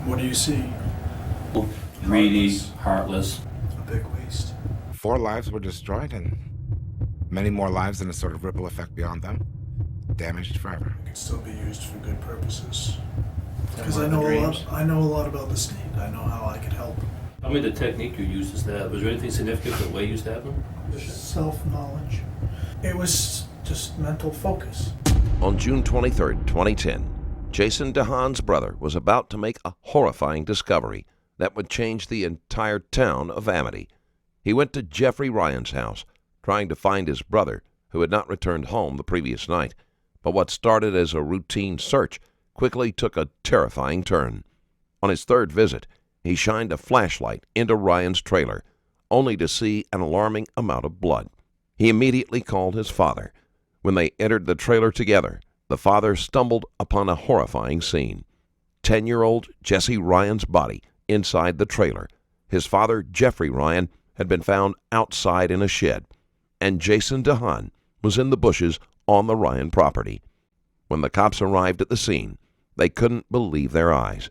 What do you see? Greedy, heartless. A big waste. 4 lives were destroyed, and many more lives in a sort of ripple effect beyond them. Damaged forever. It could still be used for good purposes. Because one I of the know a lot. dreams. I know a lot about the state. I know how I could help. Tell me the technique you used to stab. Was there anything significant the way you stabbed him? Self-knowledge. It was just mental focus. On June 23, 2010, Jason DeHaan's brother was about to make a horrifying discovery that would change the entire town of Amity. He went to Jeffrey Ryan's house, trying to find his brother, who had not returned home the previous night. But what started as a routine search quickly took a terrifying turn. On his third visit, he shined a flashlight into Ryan's trailer, only to see an alarming amount of blood. He immediately called his father. When they entered the trailer together, the father stumbled upon a horrifying scene. 10-year-old Jesse Ryan's body inside the trailer. His father, Jeffrey Ryan, had been found outside in a shed, and Jason DeHaan was in the bushes on the Ryan property. When the cops arrived at the scene, they couldn't believe their eyes.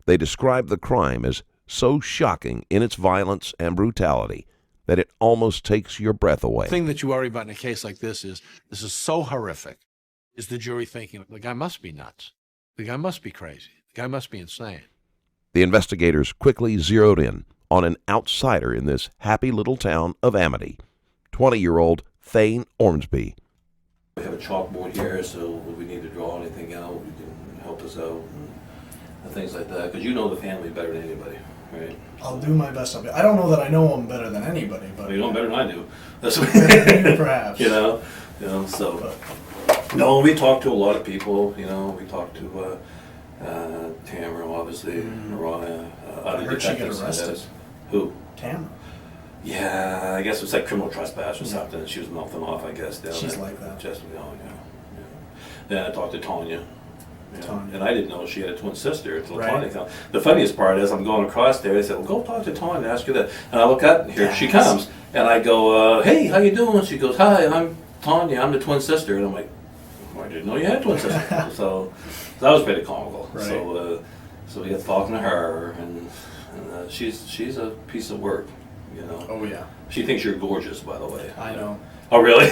They described the crime as so shocking in its violence and brutality that it almost takes your breath away. The thing that you worry about in a case like this is so horrific, is the jury thinking, the guy must be nuts. The guy must be crazy. The guy must be insane. The investigators quickly zeroed in on an outsider in this happy little town of Amity, 20-year-old Thayne Ormsby. We have a chalkboard here, so if we need to draw anything out, you can help us out and things like that. Because you know the family better than anybody, right? I'll do my best. I don't know that I know them better than anybody, but Well, you know them better than I do. That's perhaps. you know. So. No, we talked to a lot of people. You know, we talked to Tamara, obviously, Mariah. I heard she got arrested. Who? Tamara. Yeah, I guess it was like criminal trespass or something. And she was mouthing off, I guess. Down She's there. like that. Just, yeah. Then I talked to Tanya. Tanya. And I didn't know she had a twin sister until Right. Tanya came. The funniest part is I'm going across there. They said, well, go talk to Tanya, ask her that. And I look up, and here she Yes. comes. And I go, hey, how you doing? She goes, hi, I'm Tanya. I'm the twin sister. And I'm like, I didn't know you had twin sisters. so that was pretty comical. Right. So we got talking to her, and she's a piece of work, you know. Oh yeah. She thinks you're gorgeous, by the way. I know. Oh, really?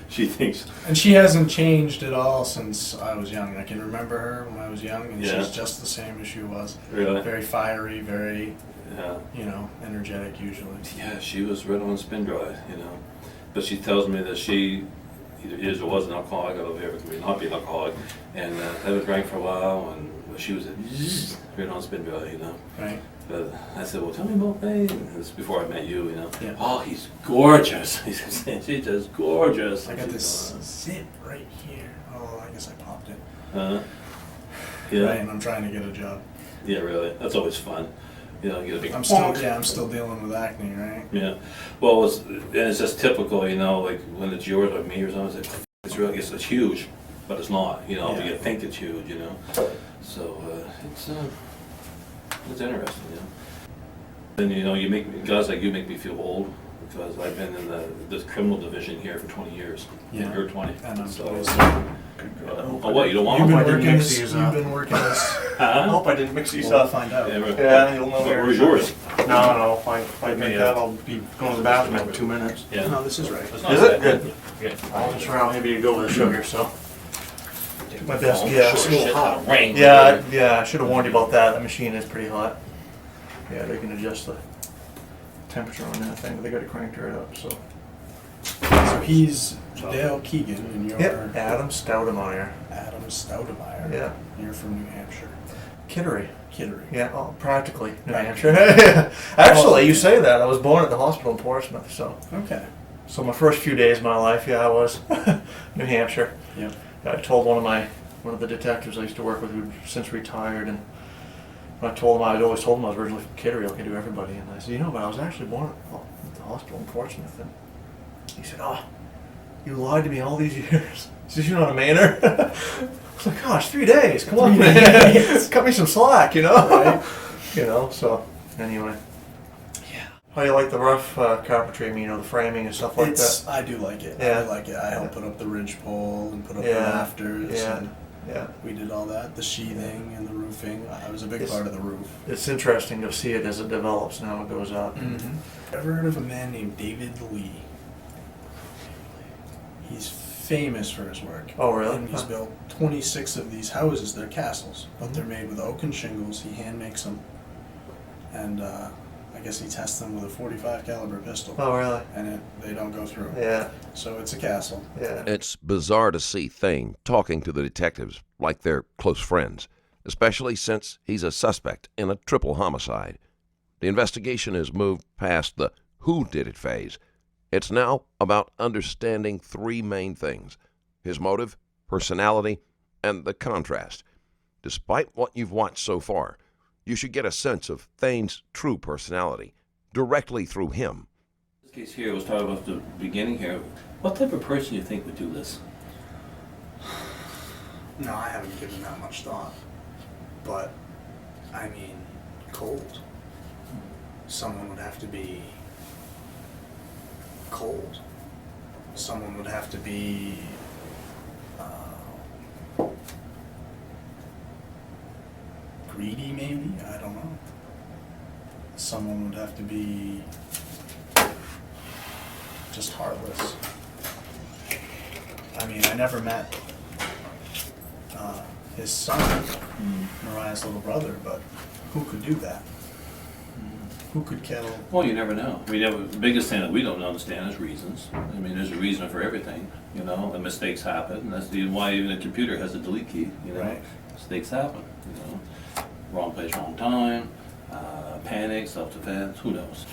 She thinks. And she hasn't changed at all since I was young. I can remember her when I was young, and Yeah. she's just the same as she was. Really? Very fiery, very, Yeah. energetic usually. Yeah, she was right on spin dry, you know. But she tells me that she either is or was an alcoholic, I don't know if ever could not be an alcoholic, and haven't drank for a while, and she was right on spin dry, you know. Right. But I said, well, tell me about Thayne. This was before I met you, you know. Yeah. Oh, he's gorgeous. He's she's just gorgeous. I got And this she's zip right here. Oh, I guess I popped it. yeah. Right, and I'm trying to get a job. Yeah, really. That's always fun. You know, get a big I'm still dealing with acne, right? Yeah. Well, it's just typical, you know, like when it's yours or me or something, it's really, it's huge, but it's not, you know, Yeah. you think it's huge, you know. So, it's interesting, you know. And, you know, guys like you make me feel old, because I've been in this criminal division here for 20 years. Yeah. And you're 20. And I'm so, always. oh, what, you don't want You've them? been I didn't working mix this. these You've up. been working this. I hope I didn't mix these We'll up. find out. Yeah, right. Yeah, you'll know Where's yours? No, if I make Yeah. that, I'll be going to the bathroom in 2 minutes. Yeah. No, this is right. It's not Is it? bad. Good. Yeah. I wasn't sure how heavy you go with the sugar, so. My best Oh, guess. sure, shit, how to rain. Yeah, I should have warned you about that. That machine is pretty hot. Yeah, they can adjust the temperature on that thing, but they got it cranked right up, so. So he's Dale Keegan, and you're Adam Stoudemeyer. Adam Stoudemeyer. Yeah. You're from New Hampshire. Kittery. Kittery. Yeah, oh, practically New Practically. Hampshire. Actually, you say that. I was born at the hospital in Portsmouth, so. Okay. So my first few days of my life, I was New Hampshire. Yep. I told one of the detectives I used to work with, who'd since retired, and when I'd always told him I was originally from Kittery, like I do everybody, and I said, but I was actually born at the hospital in Portsmouth, and he said, oh, you lied to me all these years. He said, you're not a Mainer? I was like, gosh, 3 days, come on, man. Cut me some slack, Right. So anyway. Yeah. How do you like the rough carpentry, the framing and stuff like that? I do like it. Yeah. I like it. I help put up the ridge pole and put up the Yeah. rafters. Yeah. And Yeah. We did all that, the sheathing and the roofing. I was a big It's- part of the roof. It's interesting to see it as it develops and how it goes up. Ever heard of a man named David Lee? He's famous for his work. Oh, really? And he's Huh. built 26 of these houses. They're castles, but they're made with oak and shingles. He hand makes them, and I guess he tests them with a 45 caliber pistol, Oh, really? and they don't go through. Yeah. So it's a castle. Yeah. It's bizarre to see Thayne talking to the detectives like they're close friends, especially since he's a suspect in a triple homicide. The investigation has moved past the who did it phase. It's now about understanding three main things: his motive, personality, and the contrast. Despite what you've watched so far, you should get a sense of Thayne's true personality directly through him. This case here was talking about the beginning here. What type of person you think would do this? No, I haven't given that much thought. But, I mean, cold. Someone would have to be cold. Someone would have to be greedy, maybe? I don't know. Someone would have to be just heartless. I mean, I never met his son, Mariah's little brother, but who could do that? Who could kill? Well, you never know. I mean, the biggest thing that we don't understand is reasons. I mean, there's a reason for everything, you know, and mistakes happen. And that's why even a computer has a delete key, you know. Right. Mistakes happen, you know. Wrong place, wrong time, panic, self-defense, who knows.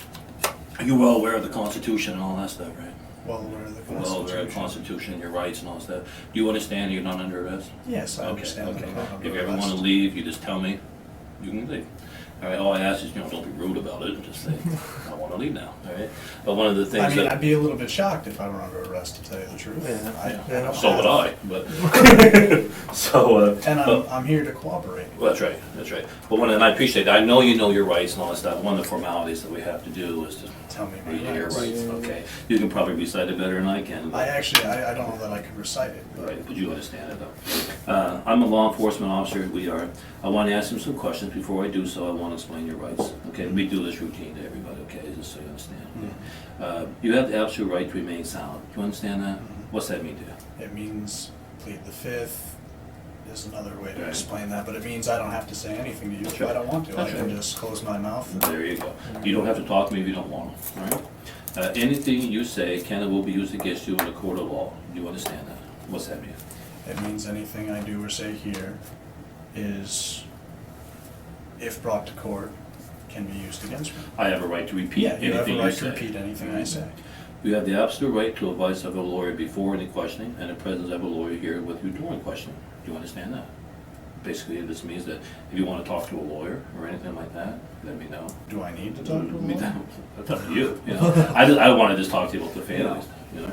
You're well aware of the Constitution and all that stuff, right? Well aware of the Well Constitution. aware of the Constitution, your rights and all that stuff. Do you understand you're not under arrest? Yes, I understand. Okay. that I'm not under If you ever arrest. want to leave, you just tell me, you can leave. All right, all I ask is, you know, don't be rude about it, just say, I want to leave now, all right? But one of the things I mean, that... I'd be a little bit shocked if I were under arrest, to tell you the truth. Yeah. I don't So would have- I, but, so, And but- I'm here to cooperate. well, that's right, that's right. But and I appreciate that, I know you know your rights and all that stuff. One of the formalities that we have to do is to Tell me my read your rights. rights, okay? You can probably recite it better than I can. I actually, I don't know that I could recite it. But Right, but you understand it though. I'm a law enforcement officer, we are. I want to ask him some questions. Before I do so, I want to explain your rights. Okay, we do this routine to everybody, okay, just so you understand. Okay? You have the absolute right to remain silent. Do you understand that? What's that mean to you? It means plead the fifth. There's another way to Right. explain that, but it means I don't have to say anything to you if Sure. I don't want to. That's I can right. just close my mouth. There you go. You don't have to talk to me if you don't want to, all right? Anything you say can and will be used against you in a court of law. Do you understand that? What's that mean? It means anything I do or say here is, if brought to court, can be used against me. I have a right to repeat Yeah, you have anything a you right say. to repeat anything I say. You have the absolute right to advice of a lawyer before any questioning and the presence of a lawyer here with you during questioning. Do you understand that? Basically, this means that if you want to talk to a lawyer or anything like that, let me know. Do I need to talk to a lawyer? It's up to you, you know. I want to just talk to you about the families, you know.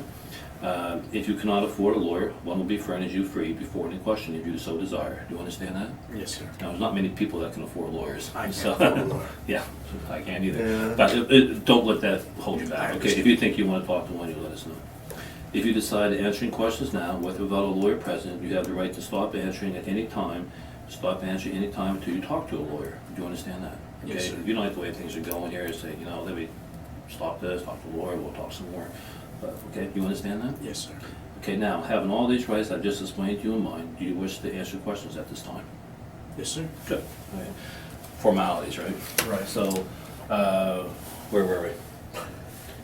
If you cannot afford a lawyer, one will be furnished you free before any question if you so desire. Do you understand that? Yes, sir. Now, there's not many people that can afford lawyers. I can't so- afford a lawyer. Yeah, I can't either. Yeah. But don't let that hold you back, I okay? If you think you want to talk to one, you let us know. If you decide to answering questions now, with or without a lawyer present, you have the right to stop answering at any time. Stop answering any time until you talk to a lawyer. Do you understand that? Yes, Okay? sir. You don't like the way things are going here, say, you know, let me stop this, talk to a lawyer, we'll talk some more. But, okay, you understand that? Yes, sir. Okay, now, having all these rights I've just explained to you in mind, do you wish to answer questions at this time? Yes, sir. Good. Okay. Formalities, right? Right. So, where were we?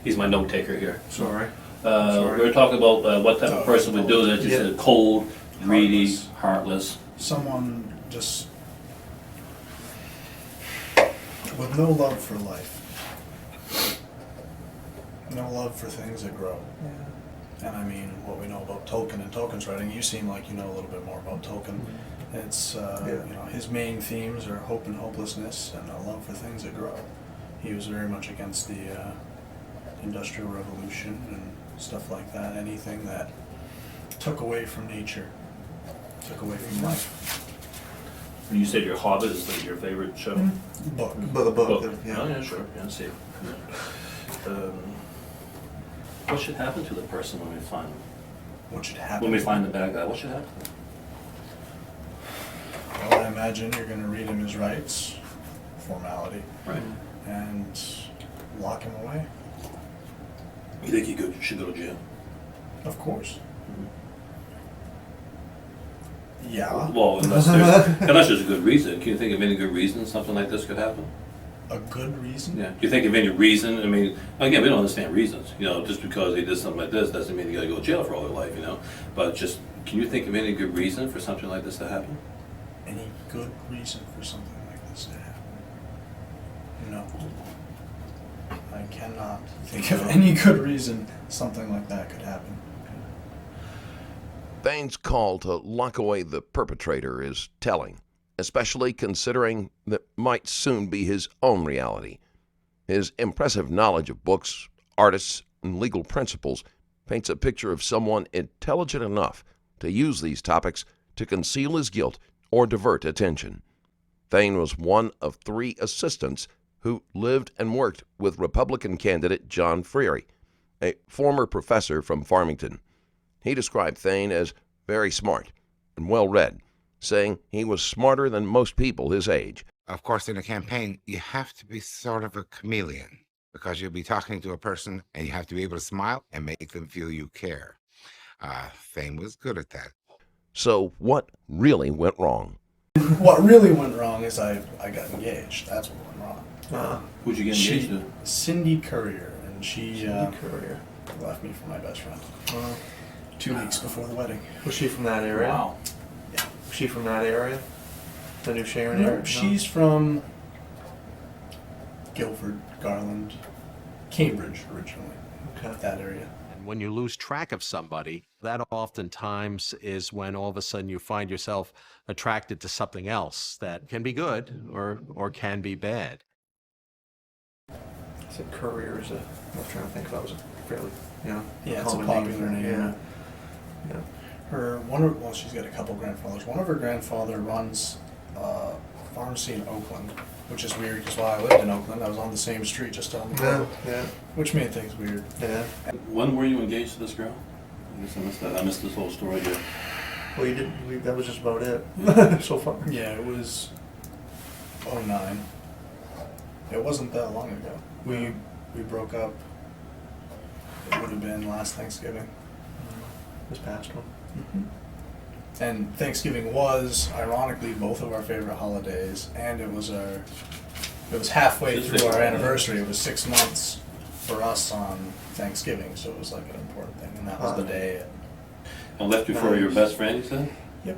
He's my note taker here. Sorry. We were talking about what type of person would do that. You Yeah. said cold, greedy, Heartless. heartless. Someone just with no love for life. No love for things that grow. And I mean, what we know about Tolkien and Tolkien's writing, you seem like you know a little bit more about Tolkien. It's, you know, his main themes are hope and hopelessness and a love for things that grow. He was very much against the Industrial Revolution and stuff like that. Anything that took away from nature, took away from life. And you said your Hobbit is like your favorite show? Book. But the book, Book. yeah. Oh, yeah, sure. Yeah, I see. Yeah. What should happen to the person when we find them? What should happen? When we find the bad guy, what should happen? imagine you're going to read him his rights, formality, Right. and lock him away. You think he should go to jail? Of course. Yeah. Well, unless there's a good reason. Can you think of any good reason something like this could happen? A good reason? Yeah. Do you think of any reason? I mean, again, we don't understand reasons. You know, just because he did something like this doesn't mean he got to go to jail for all their life. You know, but just can you think of any good reason for something like this to happen? Any good reason for something like this to happen? No. I cannot think of any good reason something like that could happen. Thayne's call to lock away the perpetrator is telling, especially considering that might soon be his own reality. His impressive knowledge of books, artists, and legal principles paints a picture of someone intelligent enough to use these topics to conceal his guilt or divert attention. Thayne was one of 3 assistants who lived and worked with Republican candidate John Freary, a former professor from Farmington. He described Thayne as very smart and well-read, saying he was smarter than most people his age. Of course, in a campaign, you have to be sort of a chameleon because you'll be talking to a person and you have to be able to smile and make them feel you care. Thayne was good at that. So what really went wrong? What really went wrong is I got engaged. That's what went wrong. Who'd you get engaged to? Cindy Courier, and she Courier. left me for my best friend 2 weeks before the wedding. Was she from that area? Wow. Yeah. Was she from that area? The New Sharon area? No, she's from Guilford, Garland, Cambridge originally. Okay. That area. And when you lose track of somebody, that oftentimes is when all of a sudden you find yourself attracted to something else that can be good or can be bad. I said Courier is I was trying to think if that was a fairly, Yeah, it's a common popular name. Yeah. Yeah. She's got a couple grandfathers. One of her grandfather runs a pharmacy in Oakland, which is weird because while I lived in Oakland, I was on the same street just down the road, Yeah. which made things weird. Yeah. When were you engaged to this girl? I guess I missed that. I missed this whole story here. Well, that was just about it so far. Yeah, it was 2009. It wasn't that long ago. We broke up. It would have been last Thanksgiving. This past one. And Thanksgiving was, ironically, both of our favorite holidays, and it was halfway through our anniversary. It was 6 months for us on Thanksgiving, so it was like an important thing, and that was the day. And left you for your best friend, you said? Yep.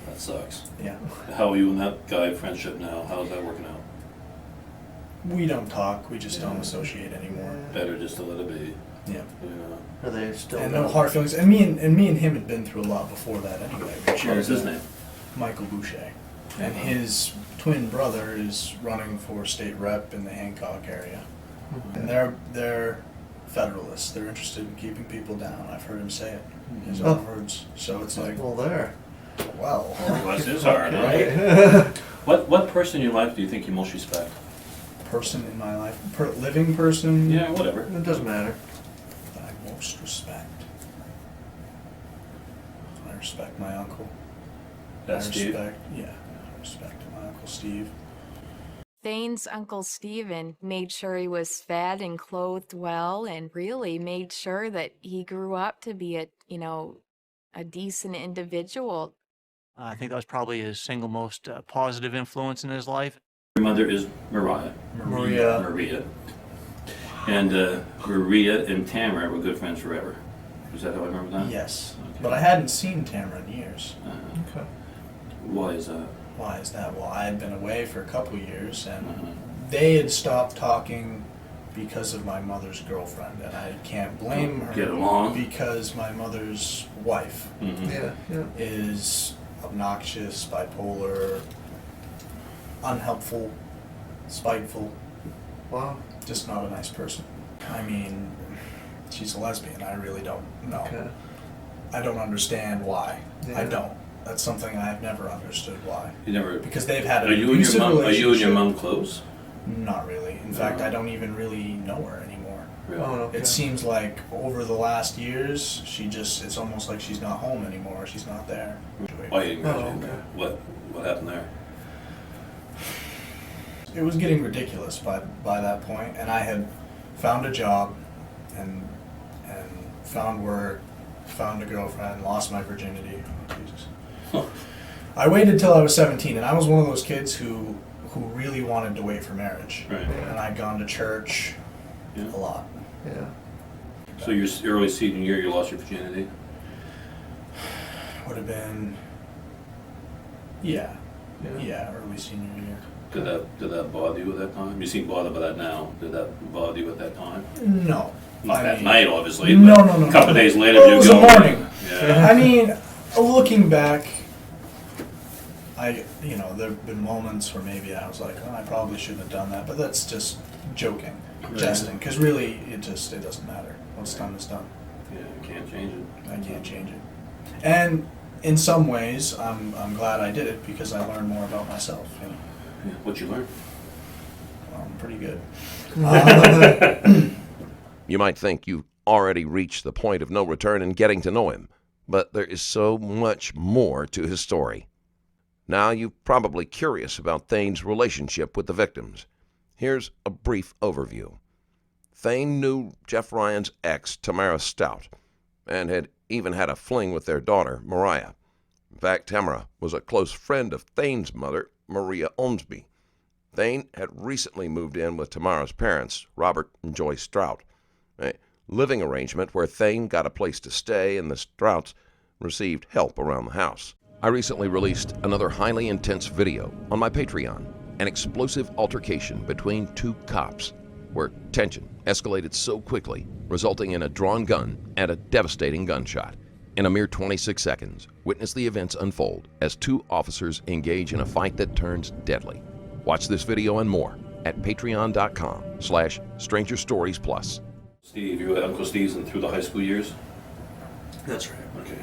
That sucks. Yeah. How are you and that guy friendship now? How's that working out? We don't talk. We just don't associate anymore. Better just to let it be. Yeah. You know. Are they still? And no hard feelings. And me and him had been through a lot before that anyway. What was his name? Michael Boucher. And his twin brother is running for state rep in the Hancock area. And they're Federalists. They're interested in keeping people down. I've heard him say it in his own words. So it's like, Well, there. well, Bless his heart, huh? right? What person in your life do you think you most respect? Person in my life, living person. Yeah, whatever. It doesn't matter. That I most respect. I respect my uncle. That's Steve? I respect my Uncle Steve. Thayne's Uncle Stephen made sure he was fed and clothed well and really made sure that he grew up to be a decent individual. I think that was probably his single most positive influence in his life. Your mother is Maria. Maria. And Maria and Tamara were good friends forever. Is that how I remember that? Yes. Okay. But I hadn't seen Tamara in years. Okay. Why is that? Why is that? Well, I had been away for a couple years, and Uh-huh. they had stopped talking because of my mother's girlfriend, and I can't blame her. Get along? Because my mother's wife Mhm. Yeah. is obnoxious, bipolar, unhelpful, spiteful, Wow. just not a nice person. I mean, she's a lesbian. I really don't know. Okay. I don't understand why. Yeah. I don't. That's something I've never understood why. You never. Because they've had an Are you and abusive your mom? Are you and your relationship. mom close? Not really. In fact, I don't even really know her anymore. Really? Oh, okay. It seems like over the last years, it's almost like she's not home anymore. She's not there. Why you didn't Oh, graduate? okay. What happened there? it was getting ridiculous by that point, and I had found a job and found work, found a girlfriend, lost my virginity. Oh, Jesus. I waited till I was 17, and I was one of those kids who really wanted to wait for marriage. Right. And I'd gone to church Yeah. a lot. Yeah. So your early senior year, you lost your virginity? Would have been, early senior year. Did that bother you at that time? You seem bothered by that now. Did that bother you at that time? No. Not I that mean, night, obviously. No, but no. A couple of days later, Well, it you was go. a morning. Yeah. I mean, looking back, there've been moments where maybe I was like, oh, I probably shouldn't have done that, but that's just joking, jesting, because really, it doesn't matter. What's done is done. Yeah, you can't change it. I can't change it. And in some ways, I'm glad I did it because I learned more about myself. You know? Yeah. What you learn? Well, I'm pretty good. You might think you've already reached the point of no return in getting to know him, but there is so much more to his story. Now you're probably curious about Thayne's relationship with the victims. Here's a brief overview. Thayne knew Jeff Ryan's ex, Tamara Stout, and had even had a fling with their daughter, Mariah. In fact, Tamara was a close friend of Thayne's mother, Maria Ormsby. Thayne had recently moved in with Tamara's parents, Robert and Joyce Stout, a living arrangement where Thayne got a place to stay and the Strouts received help around the house. I recently released another highly intense video on my Patreon, an explosive altercation between two cops, where tension escalated so quickly, resulting in a drawn gun and a devastating gunshot. In a mere 26 seconds, witness the events unfold as two officers engage in a fight that turns deadly. Watch this video and more at patreon.com/strangerstoriesplus. Steve, you were at Uncle Steve's through the high school years? That's right. Okay.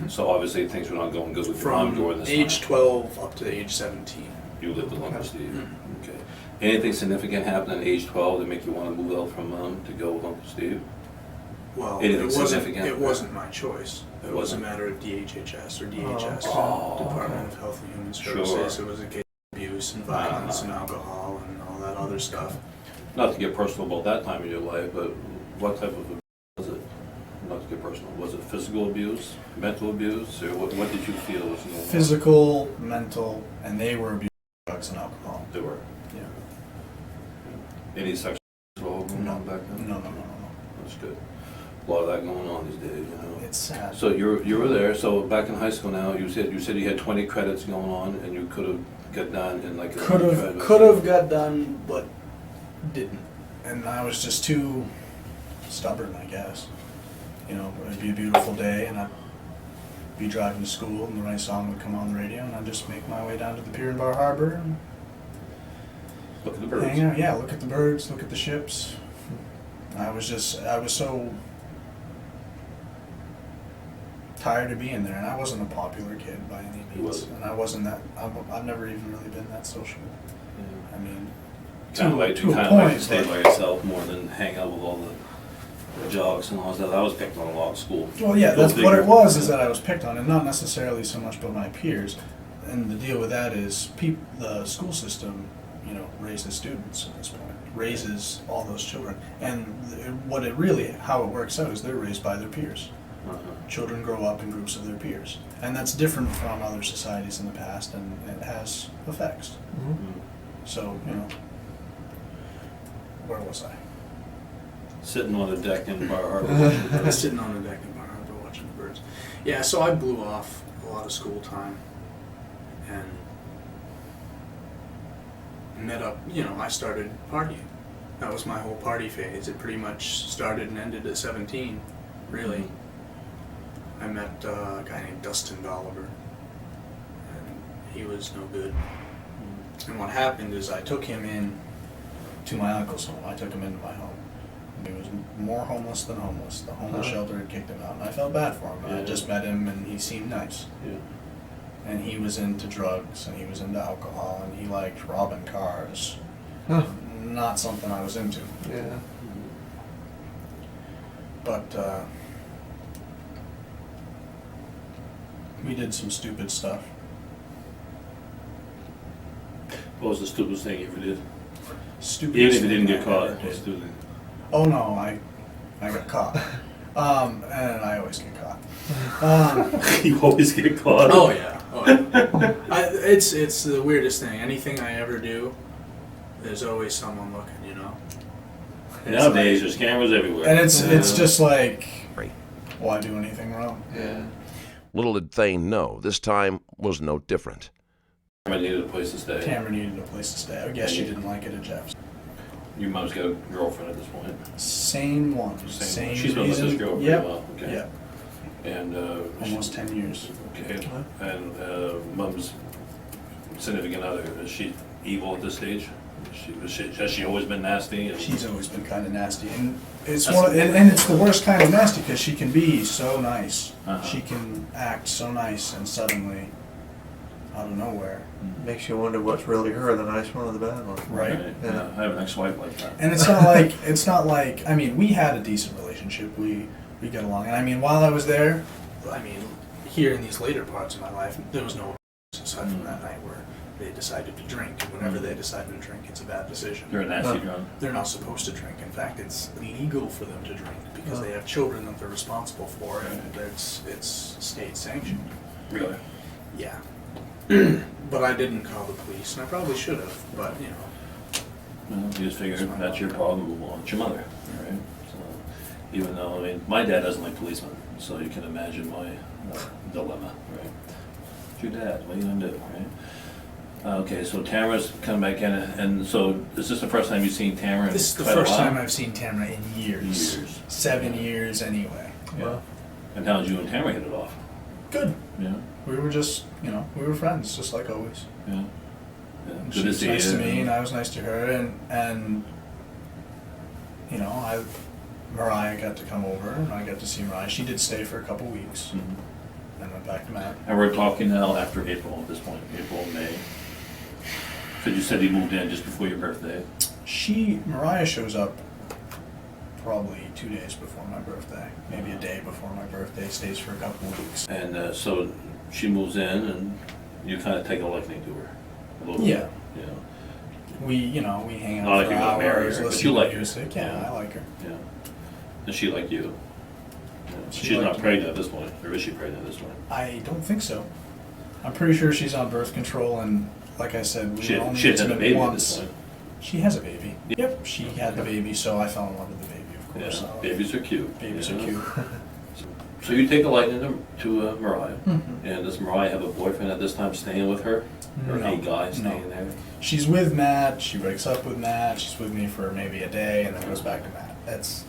So obviously things were not going good with your mom during this age time. 12 up to age 17. You lived with Uncle Steve. Okay. Anything significant happened at age 12 to make you want to move out from to go with Uncle Steve? Well, Anything significant? it wasn't my choice. It was a matter of DHHS or DHS, Department of Health and Human Services. Sure. It was a case of abuse and violence and alcohol and all that other stuff. Not to get personal about that time in your life, but what type of abuse was it? Not to get personal. Was it physical abuse, mental abuse, or what did you feel was going on? Physical, mental, and they were abusing drugs and alcohol. They were. Yeah. Any sexual going on back then? No. That's good. A lot of that going on these days, you know. It's sad. So you were there. So back in high school now, you said you had 20 credits going on, and you could have got done in like Could have got done, but didn't. And I was just too stubborn, I guess. You know, it'd be a beautiful day, and I'd be driving to school, and the right song would come on the radio, and I'd just make my way down to the pier in Bar Harbor and Look at the birds. hang out. Yeah, look at the birds, look at the ships. I was so tired of being there, and I wasn't a popular kid by any You means, wasn't. and I wasn't that. I've never even really been that social. Yeah. I mean, Kind of like to a to point, stay but- by yourself more than hang out with all the jocks and all that. I was picked on a lot at school. Well, yeah, Go that's what figure. it was. Is that I was picked on, and not necessarily so much by my peers. And the deal with that is, the school system, raises students at this point, raises all those children, and how it works out is they're raised by their peers. Children grow up in groups of their peers, and that's different from other societies in the past, and it has effects. So, where was I? Sitting on a deck in Bar Harbor. I was sitting on the deck in Bar Harbor watching the birds. Yeah, so I blew off a lot of school time and met up, I started partying. That was my whole party phase. It pretty much started and ended at 17, really. I met a guy named Dustin Dolliver, and he was no good. And what happened is I took him in to my uncle's home. I took him into my home. He was more homeless than homeless. The homeless shelter had kicked him out, and I felt bad for him. I just met him, and he seemed nice. Yeah. And he was into drugs, and he was into alcohol, and he liked robbing cars. Not something I was into. Yeah. But we did some stupid stuff. What was the stupidest thing you ever did? Stupid. Even if you didn't get caught. Stupid. Oh no, I got caught. And I always get caught. You always get caught. Oh yeah. Oh, yeah. It's the weirdest thing. Anything I ever do, there's always someone looking. You know. It's Nowadays, like, there's cameras everywhere. and it's just like, why do anything wrong? Yeah. Little did Thayne know this time was no different. I needed a place to stay. Tamara needed a place to stay. I guess she didn't like it at Jeff's. Your mom's got a girlfriend at this point. Same one. Same. She's been with this girl for yep. a while. Okay. Yep. And Almost 10 years. okay. And mom's significant other, is she evil at this stage? Has she always been nasty? She's always been kind of nasty, and it's That's one, and it's the worst kind of nasty because she can be so nice. Uh-huh. She can act so nice, and suddenly, out of nowhere, Makes you wonder what's really her, the nice one or the bad one. right? Yeah. I have an ex-wife like that. And it's not like I mean, we had a decent relationship. We got along, and I mean, while I was there, I mean, here in these later parts of my life, there was no aside from that night where they decided to drink. And whenever they decided to drink, it's a bad decision. You're a nasty drunk. They're not supposed to drink. In fact, it's illegal for them to drink because they have children that they're responsible for, and it's state sanctioned. Really? Yeah. But I didn't call the police, and I probably should have. But you know, Well, you just figure that's your problem. Well, it's your mother, right? So, even though, I mean, my dad doesn't like policemen, so you can imagine my dilemma, right? It's your dad. What are you gonna do, right? Okay, so Tamara's come back in, and so is this the first time you've seen Tamara? this is the quite a first while? time I've seen Tamara in years. 7 years anyway. Yeah. And how did you and Tamara hit it off? Good. Yeah. We were just, you know, we were friends, just like always. Yeah. Yeah. And Good she to was see nice you. to me, and I was nice to her, and you know, Mariah got to come over, and I got to see Mariah. She did stay for a couple weeks, Mhm. and went back to Matt. And we're talking now after April at this point, April, May. Because you said you moved in just before your birthday. Mariah shows up probably 2 days before my birthday, maybe a day before my birthday, stays for a couple of weeks. And so she moves in, and you kind of take a liking to her a little Yeah. bit. You know. We hang out Not like for you're gonna marry hours, her, but listen you to like her. music. Yeah, I like her. Yeah. And she like you. Yeah. She She's liked not me. pregnant at this point, or is she pregnant at this point? I don't think so. I'm pretty sure she's on birth control, and like I said, we She were only had a intimate baby at once. this point. She has a baby. Yep, she had the baby, so I fell in love with the baby, of course. Yeah. Babies are cute. Babies you are know? cute. So you take a liking to Mariah, Mhm. and does Mariah have a boyfriend at this time staying with her, or No, a guy staying no. there? She's with Matt. She breaks up with Matt. She's with me for maybe a day, and then goes back to Matt. It's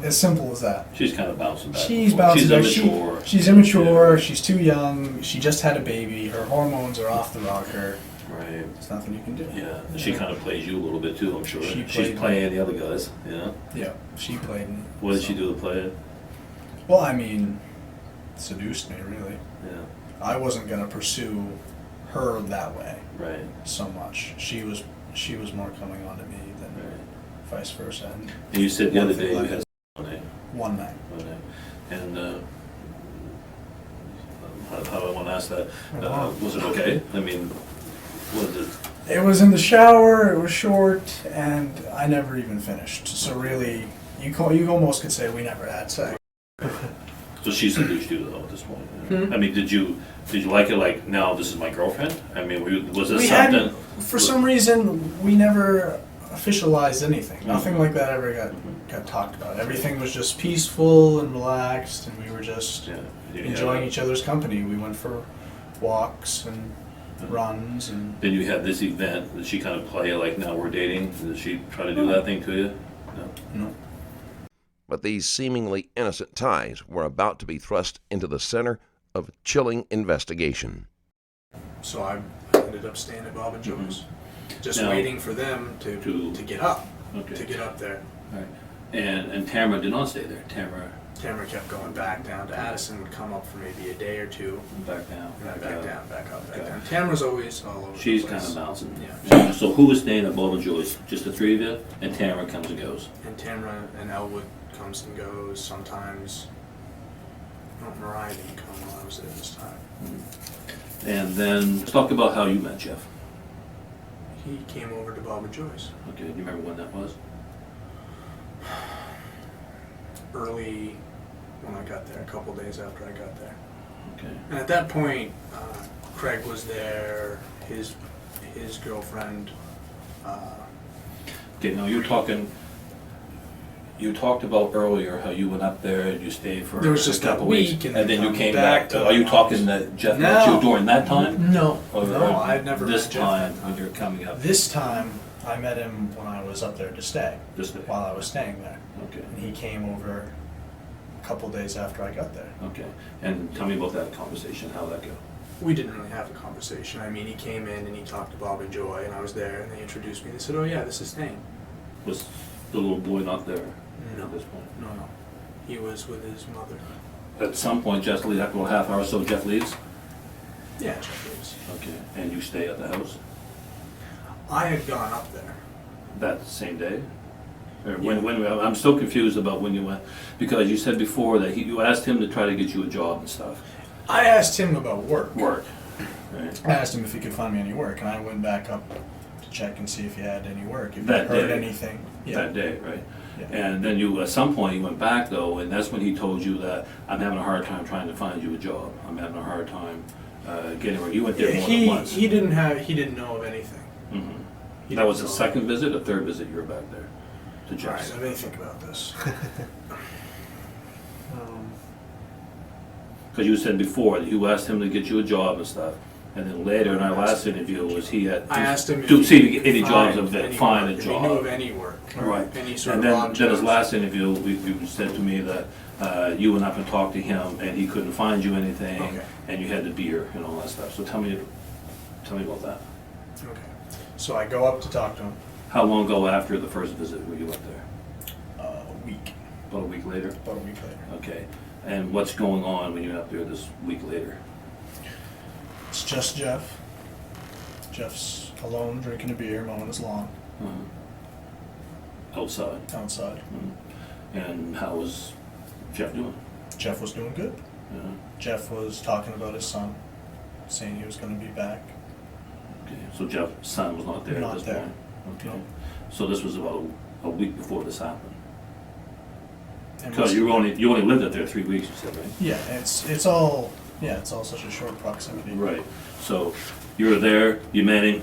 as simple as that. She's kind of bouncing back. She's and forth. bouncing back. She's immature. She's immature. She's too young. She just had a baby. Her hormones are off the rocker. Right. There's nothing you can do. Yeah. And she kind of plays you a little bit too, I'm sure. She She's played me. playing the other guys. Yeah. Yeah, she played me. What did so- she do to play it? Well, I mean, seduced me, really. Yeah. I wasn't gonna pursue her that way Right. so much. She was more coming on to me than Right. vice versa. And you said the other One day thing you led had to one night. one night. And how do I want to ask that? Was it okay? I mean, was it? It was in the shower. It was short, and I never even finished. So really, you almost could say we never had sex. So she seduced you though at this point. Hmm? I mean, did you like it? Like, now this is my girlfriend? I mean, was this We something? hadn't, for some reason, we never officialized anything. Nothing like that ever got talked about. Everything was just peaceful and relaxed, and we were just Yeah. enjoying each other's company. We went for walks and runs, and Then you had this event. Did she kind of play it like, now we're dating? Did she try to do that thing to you? No. you know, But these seemingly innocent ties were about to be thrust into the center of a chilling investigation. so I ended up staying at Bob and Joe's, just Now- waiting for them to get up, Okay. to get up there. All right. And Tamara did not stay there. Tamara Tamara kept going back down to Addison, would come up for maybe a day or two, back down. and then back down, back up, back Okay. down. Tamara's always all over She's the kind place. of bouncing. Yeah. So who was staying at Bob and Joyce? Just the three of you? And Tamara comes and goes? And Tamara and Elwood comes and goes sometimes. No, Mariah didn't come while I was there this time. And then let's talk about how you met Jeff. He came over to Bob and Joyce Okay, do you remember when that was? early when I got there, a couple days after I got there. Okay. And at that point, Craig was there, his girlfriend. Okay, now you talked about earlier how you went up there and you stayed for There was just a couple that weeks, week and and then you come came back back. to Are you my talking house. that Jeff met you during that time? No, Or no, I'd never this met Jeff time that when you're coming up. This time, I met him when I was up there to stay, This day. while I was staying there. Okay. And he came over a couple days after I got there. Okay. And tell me about that conversation. How'd that go? We didn't really have a conversation. I mean, he came in and he talked to Bob and Joy, and I was there, and they introduced me. They said, "Oh yeah, this is Thayne." Was the little boy not there No. at this point? No, no. He was with his mother. At some point, Jeff leaves after a half hour or so. Jeff leaves. Yeah, Jeff leaves. Okay. And you stay at the house I had gone up there. that same day. Or when I'm still confused about when you went, because you said before that you asked him to try to get you a job and stuff. I asked him about work. Work. Right. I asked him if he could find me any work, and I went back up to check and see if he had any work, if That he heard day. anything. That day, right? Yeah. And then you, at some point, you went back though, and that's when he told you that I'm having a hard time trying to find you a job. I'm having a hard time getting work. You went there Yeah, more than once. he didn't know of anything. Mhm. He That was didn't the know. second visit, or third visit you were back there to All right, Jeff's? let me think about this. Because you said before that you asked him to get you a job and stuff, and then later in our last interview was he had I asked him if to he see if he could get any jobs find of that, any find work, a if he knew of job. any work, Right. any sort And of then, odd then his jobs. last interview, you said to me that you went up and talked to him and he couldn't find you anything, Okay. and you had the beer and all that stuff. So tell me about that. Okay. So I go up to talk to him. How long ago after the first visit were you up there? A week. About a week later? About a week later. Okay. And what's going on when you're up there this week later? It's just Jeff. Jeff's alone drinking a beer, mowing his lawn Outside. outside. And how was Jeff doing? Jeff was doing good. Yeah. Jeff was talking about his son, saying he was going to be back. Okay. So Jeff's son was not there at Not this there. point? Okay. No. So this was about a week before this happened? And Because was- you only lived up there 3 weeks, you said, right? Yeah, it's all such a short proximity. Right. So you were there, you met him,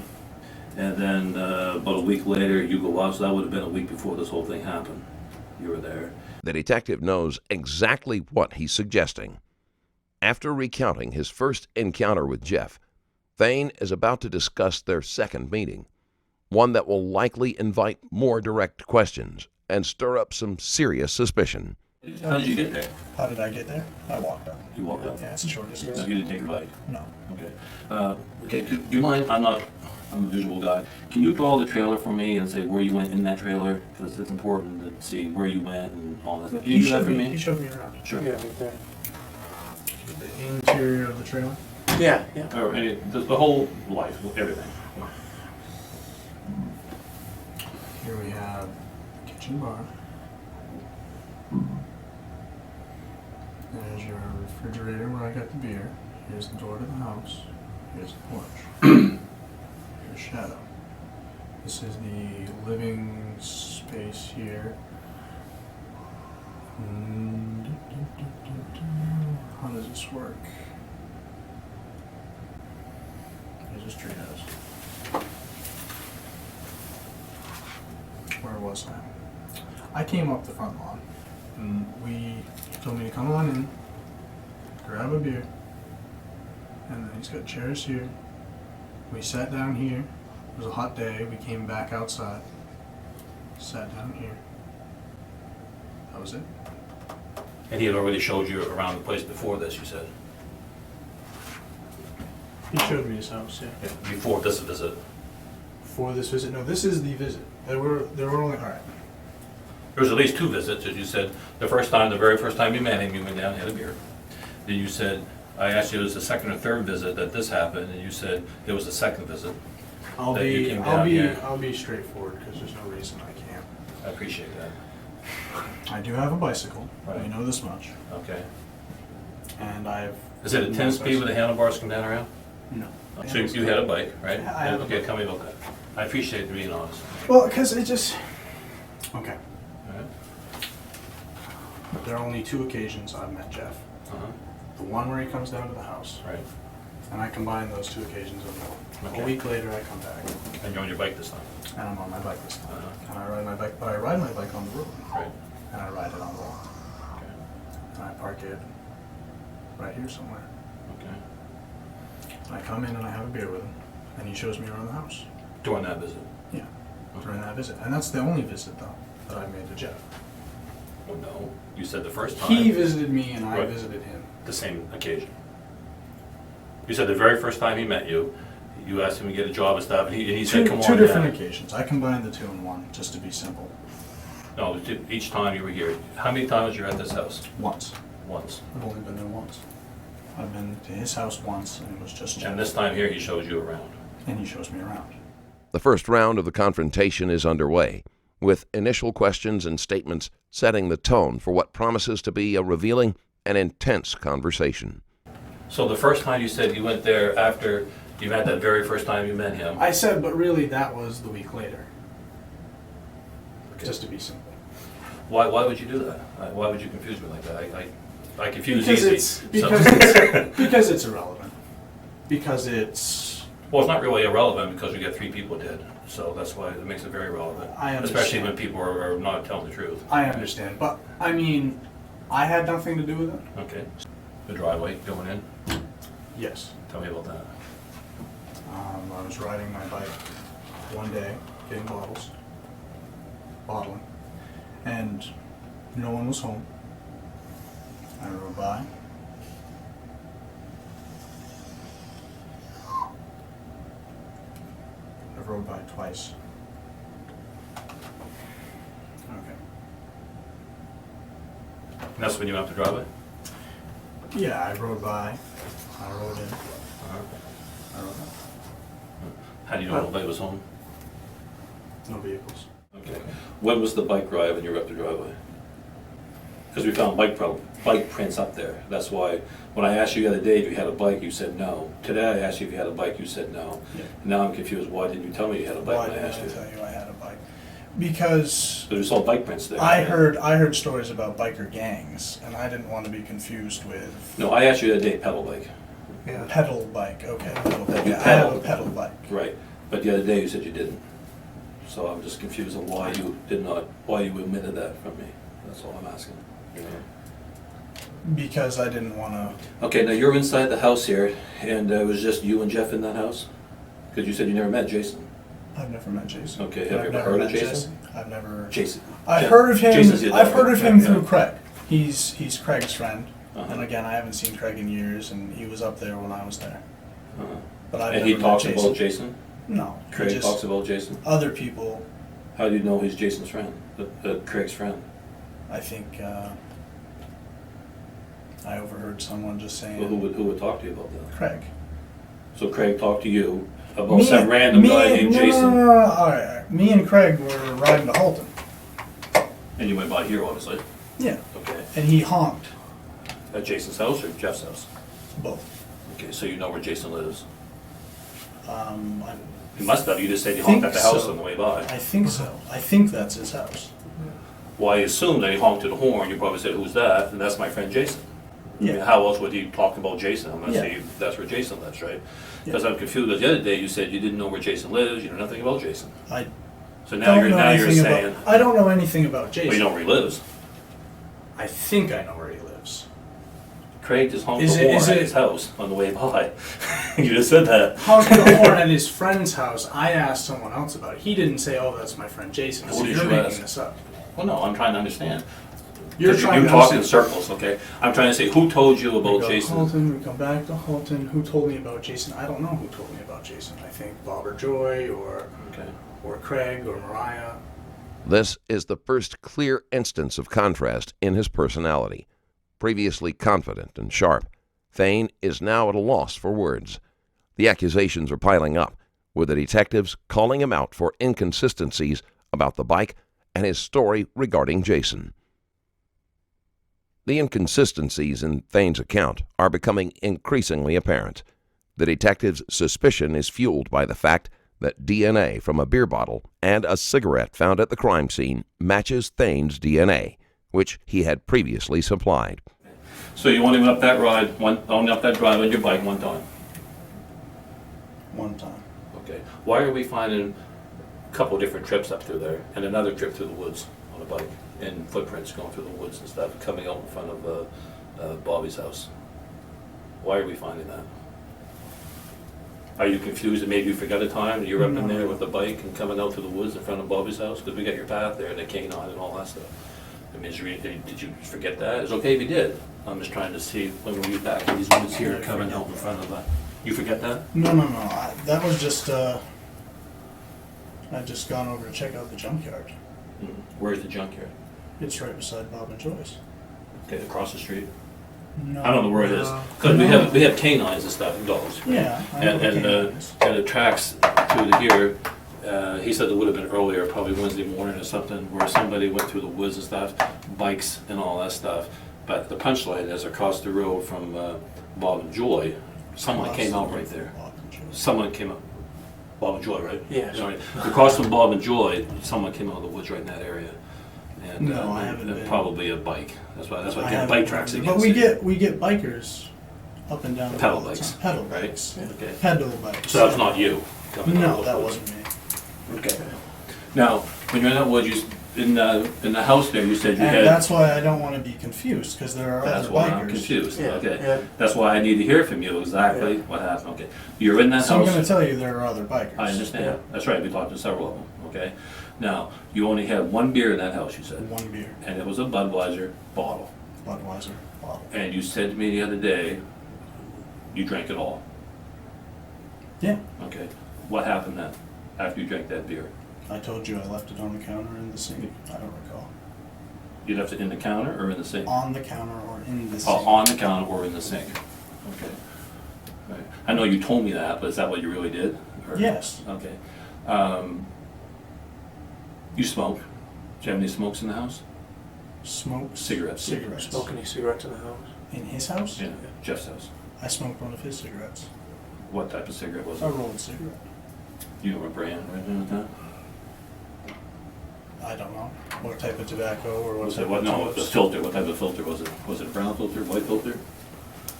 and then about a week later you go out. So that would have been a week before this whole thing happened. You were there. The detective knows exactly what he's suggesting. After recounting his first encounter with Jeff, Thayne is about to discuss their second meeting, one that will likely invite more direct questions and stir up some serious suspicion. How did you get there? How did I get there? I walked up. You walked up. Yeah, it's a short distance. You didn't take a bike. No. Okay. Okay. Do you mind? I'm a visual guy. Can you draw the trailer for me and say where you went in that trailer? Because it's important to see where you went and all that stuff. Can you do that for He me? showed me around. Sure. Yeah, right there. The interior of the trailer. Yeah, yeah. Or the whole life, everything. Here we have kitchen bar. There's your refrigerator where I got the beer. Here's the door to the house. Here's the porch. Here's shadow. This is the living space here. How does this work? Here's his treehouse. Where was I? I came up the front lawn, and he told me to come on in, grab a beer, and then he's got chairs here. We sat down here. It was a hot day. We came back outside, sat down here. That was it. And he had already showed you around the place before this, you said? He showed me his house, yeah. Before this visit? For this visit? No, this is the visit. There were only, all right. There was at least 2 visits, as you said. The very first time you met him, you went down and had a beer. Then you said, I asked you, it was the second or third visit that this happened, and you said it was the second visit. That you came down here. I'll be straightforward because there's no reason I can't. I appreciate that. I do have a bicycle. Right. I know this much, Okay. and I've. Is it a 10-speed with the handlebars come down around? No. So you had a bike, right? I have a Okay, bike. tell me about that. I appreciate you being honest. Well, because it just, okay. All right. There are only 2 occasions I've met Jeff. Uh-huh. The one where he comes down to the house, Right. and I combine those 2 occasions with one. Okay. A week later, I come back, And you're on your bike this time. and I'm on my bike this time. Uh-huh. And I ride my bike, but I ride my bike on the road, Right. and I ride it on the walk. Okay. And I park it right here somewhere. Okay. I come in and I have a beer with him, and he shows me around the house. During that visit. Yeah, during that visit. And that's the only visit, though, that I've made to Jeff. Well, no. You said the first time. He visited me, and I Right. visited him. The same occasion. You said the very first time he met you, you asked him to get a job and stuff, and he said, come on Two different down. occasions. I combined the 2 in one, just to be simple. No, each time you were here. How many times you were at this house? Once. Once. I've only been there once. I've been to his house once, and it was just Jeff. And this time here, he shows you around. And he shows me around. The first round of the confrontation is underway, with initial questions and statements setting the tone for what promises to be a revealing and intense conversation. So the first time you said you went there after you met that very first time you met him. I said, but really, that was the week later. Okay. Just to be simple. Why would you do that? Why would you confuse me like that? I confuse Because easy. it's so- because it's irrelevant. Because it's Well, it's not really irrelevant because we get 3 people dead. So that's why it makes it very relevant. I understand. Especially when people are not telling the truth. I understand, but I mean, I had nothing to do with it. Okay. The driveway going in? Yes. Tell me about that. I was riding my bike one day, getting bottling, and no one was home. I rode by. I rode by twice. Okay. And that's when you went up the driveway? Yeah, I rode by. I rode in. Uh-huh. I rode out. How do you know nobody was home? No vehicles. Okay. When was the bike ride when you were up the driveway? Because we found bike prints up there. That's why when I asked you the other day if you had a bike, you said no. Today I asked you if you had a bike, you said no. Yeah. Now I'm confused. Why didn't you tell me you had a bike Why when I did asked I you? tell you I had a bike? Because But there's all bike prints there. I heard stories about biker gangs, and I didn't want to be confused with No, I asked you the other day, pedal bike. pedal bike. Okay, pedal bike. You Yeah, I have a pedal. pedal bike. Right. But the other day you said you didn't. So I'm just confused on why you omitted that from me. That's all I'm asking. You know? Because I didn't want to. Okay, now you're inside the house here, and it was just you and Jeff in that house? Because you said you never met Jason. I've never met Jason. Okay, But have I've you never ever heard of met Jason? Jesse. I've never. Jason. I've Jeff- heard of him. Jason's the I've heard of him yeah. through Craig. He's Craig's friend, Uh-huh. and again, I haven't seen Craig in years, and he was up there when I was there. Uh-huh. But I've And never he met talks Jason. about Jason? No, he Craig just talks about Jason? other people. How do you know he's Jason's friend? Craig's friend? I think I overheard someone just saying Well, who would talk to you about that? Craig. So Craig talked to you about some random guy named Jason, No. All right. Me and Craig were riding to Halton. and you went by here, obviously. Yeah. Okay. And he honked. At Jason's house or Jeff's house? Both. Okay, so you know where Jason lives? I You must have. You just said you think honked at the house so. on the way by. I think so. I think that's his house. Well, I assumed that he honked to the horn. You probably said, "Who's that?" And that's my friend Jason. I mean, Yeah. how else would he talk about Jason? I'm gonna Yeah. say that's where Jason lives, right? Yeah. Because I'm confused. Because the other day you said you didn't know where Jason lives. You know nothing about Jason. I So now you're saying, about. I don't know anything about Jason. well, you know where he lives. I think I know where he lives. Craig just honked Is the it- horn is at it- his house on the way by. You just said that. Honked the horn at his friend's house. I asked someone else about it. He didn't say, "Oh, that's my friend Jason." Who So did you're you making ask? this up. Well, no, I'm trying to understand. You're 'Cause trying you to talk in understand. circles, okay? I'm trying to say, who told you We about go to Jason? Halton, we come back to Halton. Who told me about Jason? I don't know who told me about Jason. I think Bob or Joy Okay. or Craig or Mariah. This is the first clear instance of contrast in his personality. Previously confident and sharp, Thayne is now at a loss for words. The accusations are piling up, with the detectives calling him out for inconsistencies about the bike and his story regarding Jason. The inconsistencies in Thayne's account are becoming increasingly apparent. The detective's suspicion is fueled by the fact that DNA from a beer bottle and a cigarette found at the crime scene matches Thayne's DNA, which he had previously supplied. So you only went up that ride, only up that drive on your bike one time? One time. Okay. Why are we finding a couple different trips up through there and another trip through the woods on a bike and footprints going through the woods and stuff coming out in front of Bobby's house? Why are we finding that? Are you confused and maybe you forgot a time and you were up in there with the bike and coming out to the woods in front of Bobby's house? Because we got your path there and the canine and all that stuff. I mean, did you forget that? It's okay if you did. I'm just trying to see when were you back in these woods here coming out in front of you forget that? No. That was just, I'd just gone over to check out the junkyard. Where's the junkyard? It's right beside Bob and Joyce. Okay, across the street. No. I don't know where it is because we have canines and stuff and dogs. Right? Yeah, I know the canines. And the tracks through the here. He said it would have been earlier, probably Wednesday morning or something, where somebody went through the woods and stuff, bikes and all that stuff. But the punchline is across the road from Bob and Joy, someone came out right there. Someone came out. Bob and Joy, right? Yeah. Sorry. Across from Bob and Joy, someone came out of the woods right in that area. And, No, I haven't been. Probably a bike. That's why I I get haven't bike been. tracks again. But we get bikers up and down the Pedal road all the bikes, time. Pedal right? bikes. Okay. Pedal bikes. So that's not you coming out No, of that the woods. wasn't me. Okay. Now, when you're in that wood, in the house there, you said you And had. that's why I don't want to be confused, because there are That's other why bikers. I'm confused. Yeah, Okay. yeah. That's why I need to hear from you exactly what happened. Okay. You're in that So I'm house. going to tell you there are other bikers. I understand. Yeah. That's right. We talked to several of them. Okay. Now, you only had one beer in that house. You said. One beer, And it was a Budweiser bottle. Budweiser bottle. And you said to me the other day, you drank it all. Yeah, Okay. What happened then after you drank that beer? I told you I left it on the counter in the sink. I don't recall. You left it in the counter or in the sink? On the counter or in the Oh, sink. on the counter or in the sink? Okay. Right. I know you told me that, but is that what you really did? Or- Yes. Okay. You smoke? Do you have any smokes in the house? Smoked Cigarettes. cigarettes. Smoke any cigarettes in the house? In his house? Yeah, Jeff's house. I smoked one of his cigarettes. What type of cigarette was A it? rolled cigarette. You know what brand right now with that? I don't know what type of tobacco or what Was type it, what, of no, the tubes. filter, what type of filter was it? Was it a brown filter, white filter?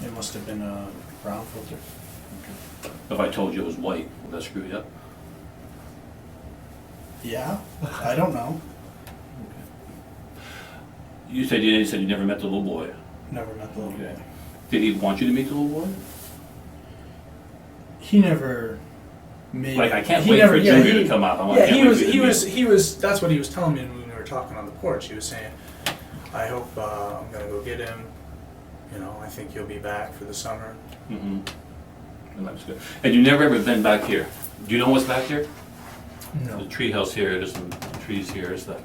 It must have been a brown filter. If I told you it was white, would that screw you up? Yeah, I don't know. You said you never met the little boy. Never met the little Okay. boy. Did he want you to meet the little boy? He never made. Like, I can't he wait never, for yeah, Junior he- to come up. I Yeah, can't he wait was. for you He to was. meet He was. That's what he was telling me when we were talking on the porch. He was saying, "I hope I'm gonna go get him. You know, I think he'll be back for the summer." Mm-hmm. And that's good. And you never ever been back here? Do you know what's back here? No. The tree house here, there's some trees here and stuff.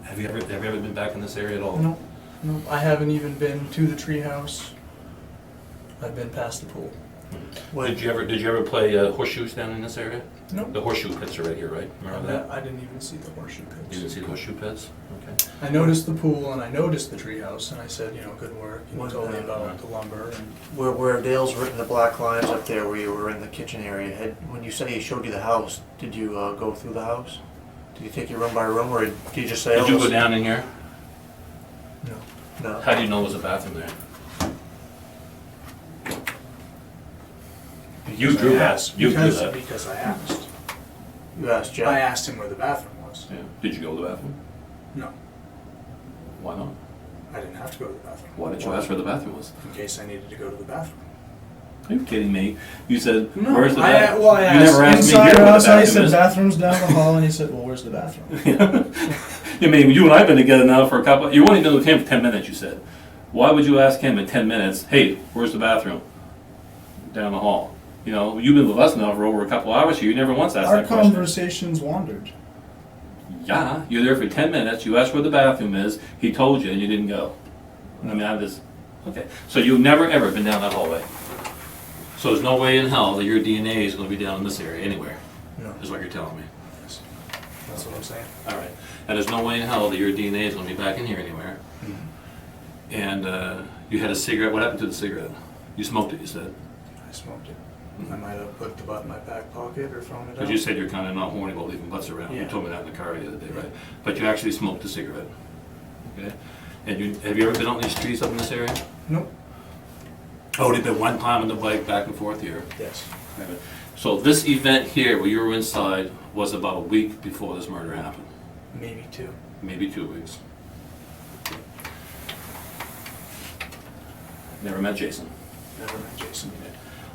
Have you ever been back in this area at all? No, no. I haven't even been to the treehouse. I've been past the pool. Did you ever play horseshoes down in this area? No. The horseshoe pits are right here, right? Remember that? I didn't even see the horseshoe You pits. didn't see the horseshoe pits? Okay. I noticed the pool and I noticed the treehouse and I said, you know, good work. And he What, told me uh, about the lumber and Where Dale's written the black lines up there where you were in the kitchen area, when you said he showed you the house, did you go through the house? Did he take you room by room or did you just say, Did you oh, go down in here? no. No. How do you know there's a bathroom there? You drew that. You drew that. Because I asked. You asked Jeff. I asked him where the bathroom was. Yeah. Did you go to the bathroom? No, Why not? I didn't have to go to the bathroom. Why did you ask where the bathroom was? In case I needed to go to the bathroom. Are you kidding me? You said, No, where's the I bathroom? well, I You asked never asked me inside here or where the outside. He bathroom said is. bathrooms down the hall, and he said, "Well, where's the bathroom?" I mean, you and I have been together now for a couple. You only been with him for 10 minutes. You said. Why would you ask him in 10 minutes? Hey, where's the bathroom? Down the hall. You know, you've been with us now for over a couple hours here. You never once asked Our that question. conversations wandered. Yeah, you're there for 10 minutes. You asked where the bathroom is. He told you, and you didn't go. I mean, I'm just okay. So you've never ever been down that hallway. So there's no way in hell that your DNA is going to be down in this area anywhere. No, Is what you're telling me. that's what I'm saying. All right. And there's no way in hell that your DNA is going to be back in here anywhere. And you had a cigarette. What happened to the cigarette? You smoked it, you said. I smoked it. I might have put the butt in my back pocket or thrown it out. Because you said you're kind of not horny about leaving butts around. You Yeah. told me that in the car the other day, right? But you actually smoked a cigarette, okay? And have you ever been on these streets up in this area? Nope. Only been one time on the bike back and forth here. Yes. So this event here, where you were inside, was about a week before this murder happened. Maybe 2. Maybe 2 weeks. Never met Jason. Never met Jason.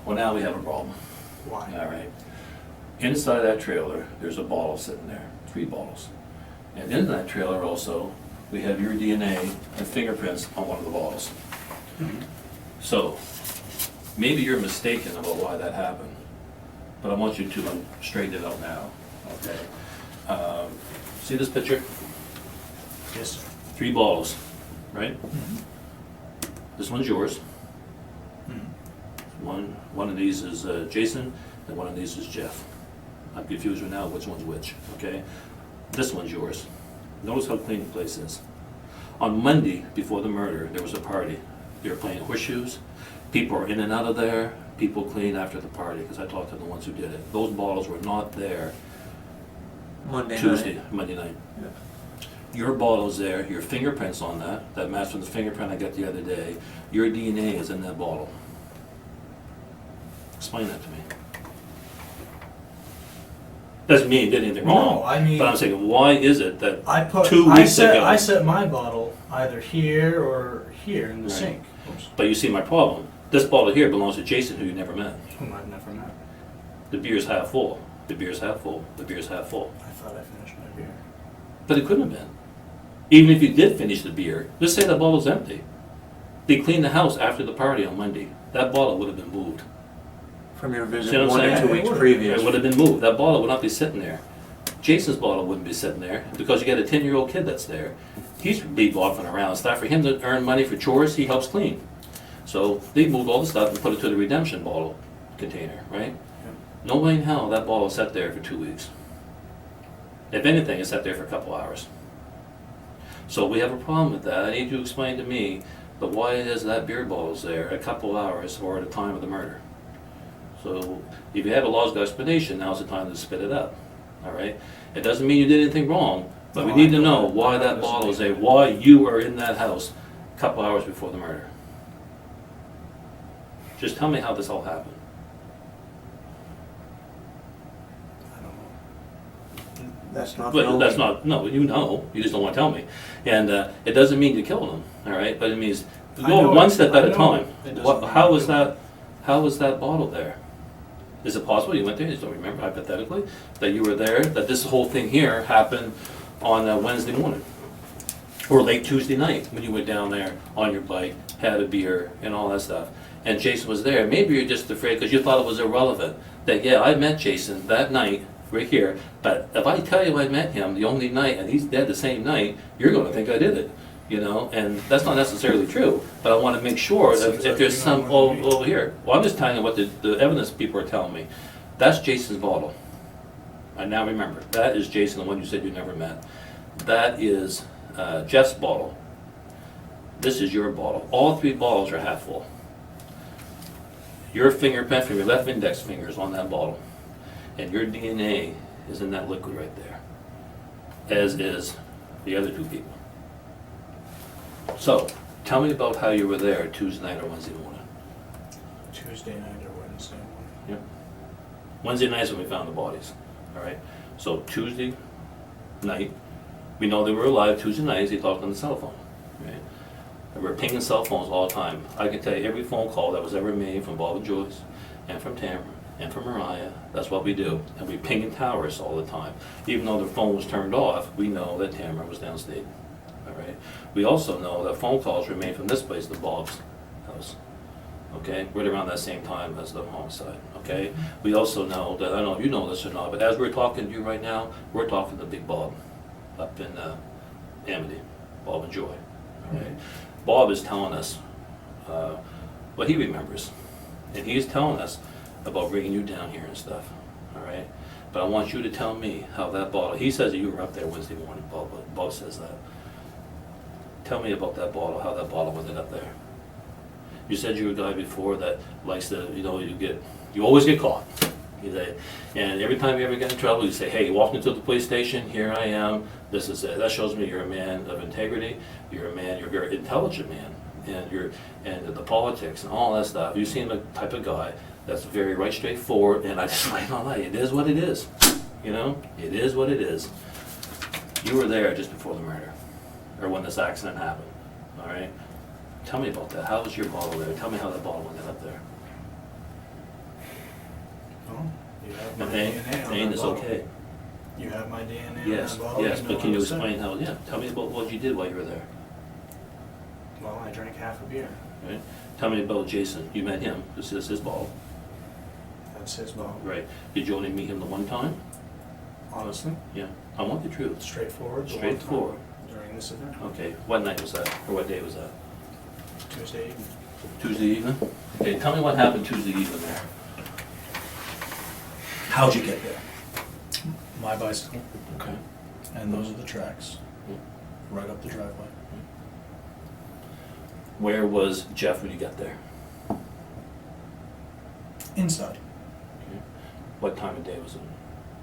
Well, now we have a problem. Why? All right. Inside that trailer, there's a bottle sitting there, 3 bottles. And in that trailer also, we have your DNA and fingerprints on one of the bottles. So, maybe you're mistaken about why that happened, but I want you to straighten it out now, okay? See this picture? Yes, sir. 3 bottles, right? This one's yours. One of these is Jason, and one of these is Jeff. I'm confused right now which one's which, okay? This one's yours. Notice how clean the place is. On Monday, before the murder, there was a party. They were playing horseshoes. People are in and out of there. People clean after the party, because I talked to the ones who did it. Those bottles were not there Monday Monday night. Your bottle's there, your fingerprints on that match from the fingerprint I got the other day. Your DNA is in that bottle. Explain that to me. Doesn't mean you did anything wrong. No, I mean- But I'm saying, why is it that I put. 2 I weeks set, ago? I set my bottle either here or here in the Right. sink. Oops. But you see my problem. This bottle here belongs to Jason, who you never met. Whom I've never met. The beer's half full. The beer's half full. The beer's half full. I thought I finished my beer. But it couldn't have been. Even if you did finish the beer, let's say that bottle's empty. They cleaned the house after the party on Monday. That bottle would have been moved. From your visit See what I'm 1 or saying? 2 weeks It previous. It would have been moved. That bottle would not be sitting there. Jason's bottle wouldn't be sitting there because you got a 10-year-old kid that's there. He's bebopping around and stuff. For him to earn money for chores, he helps clean. So they moved all the stuff and put it to the redemption bottle container, right? No way in hell that bottle sat there for 2 weeks. If anything, it sat there for a couple hours. So we have a problem with that. I need you to explain to me the why it is that beer bottle's there a couple hours or at the time of the murder. So if you have a logical explanation, now's the time to spit it up. All right? It doesn't mean you did anything wrong, but we No, need I to know know that. why I that know bottle is this. there, why you were in that house a couple hours before the murder. Just tell me how this all happened. I don't know. That's not But that's knowing. not, no, you know, you just don't want to tell me. And it doesn't mean you killed him, all right? But it means I go know one it- step I at a know time. it doesn't What, mean how you was killed that, how was that bottle there? Is it possible you went there, you just don't remember, hypothetically, that you were there, that this whole thing here happened on Wednesday morning? Or late Tuesday night, when you went down there on your bike, had a beer and all that stuff, and Jason was there? Maybe you're just afraid because you thought it was irrelevant, that yeah, I met Jason that night, right here, but if I tell you I met him the only night and he's dead the same night, you're gonna think I did it, you know, and that's not necessarily true, but I wanna make sure that Seems if like there's you some know more than me. over here. Well, I'm just telling you what the evidence people are telling me. That's Jason's bottle. I now remember, that is Jason, the one you said you never met. That is Jeff's bottle. This is your bottle. All 3 bottles are half full. Your fingerprint from your left index finger is on that bottle. And your DNA is in that liquid right there. As is the other 2 people. So, tell me about how you were there Tuesday night or Wednesday morning. Tuesday night or Wednesday morning. Yep. Wednesday night's when we found the bodies, all right? So Tuesday night, we know they were alive. Tuesday nights, they talked on the cell phone, right? And we're pinging cell phones all the time. I can tell you every phone call that was ever made from Bob and Joyce, and from Tamara, and from Mariah. That's what we do. And we pinging towers all the time. Even though the phone was turned off, we know that Tamara was downstate, all right? We also know that phone calls were made from this place to Bob's house. Okay, right around that same time as the homicide, okay? We also know that, I don't know if you know this or not, but as we're talking to you right now, we're talking to Big Bob up in Amity, Bob and Joy, all right? Bob is telling us what he remembers, and he's telling us about bringing you down here and stuff, all right? But I want you to tell me how that bottle, he says that you were up there Wednesday morning, Bob says that. Tell me about that bottle, how that bottle ended up there. You said you were a guy before that likes to, you know, you get You always get caught. And every time you ever get in trouble, you say, hey, you walked into the police station, here I am, this is it. That shows me you're a man of integrity, you're a very intelligent man, and the politics and all that stuff. You seem the type of guy that's very right, straightforward, and I just like, no, it is what it is. You know, it is what it is. You were there just before the murder, or when this accident happened, all right? Tell me about that. How was your bottle there? Tell me how that bottle ended up there. Well, you have my And DNA on Thayne that is bottle. okay. You have my DNA on Yes, that bottle. yes, know but can you what it said. explain how, yeah, tell me about what you did while you were there, Well, I drank half a beer. right? Tell me about Jason. You met him. This is his bottle, That's his bottle. right? Did you only meet him the one time? Honestly, Yeah. I want the truth. straightforward. the one Straightforward. time During this event. Okay, what night was that, or what day was that? Tuesday evening. Tuesday evening? Okay, tell me what happened Tuesday evening there. How'd you get there? My bicycle, Okay. and those are the tracks. Right up the driveway. Where was Jeff when you got there? Inside. Okay. What time of day was it?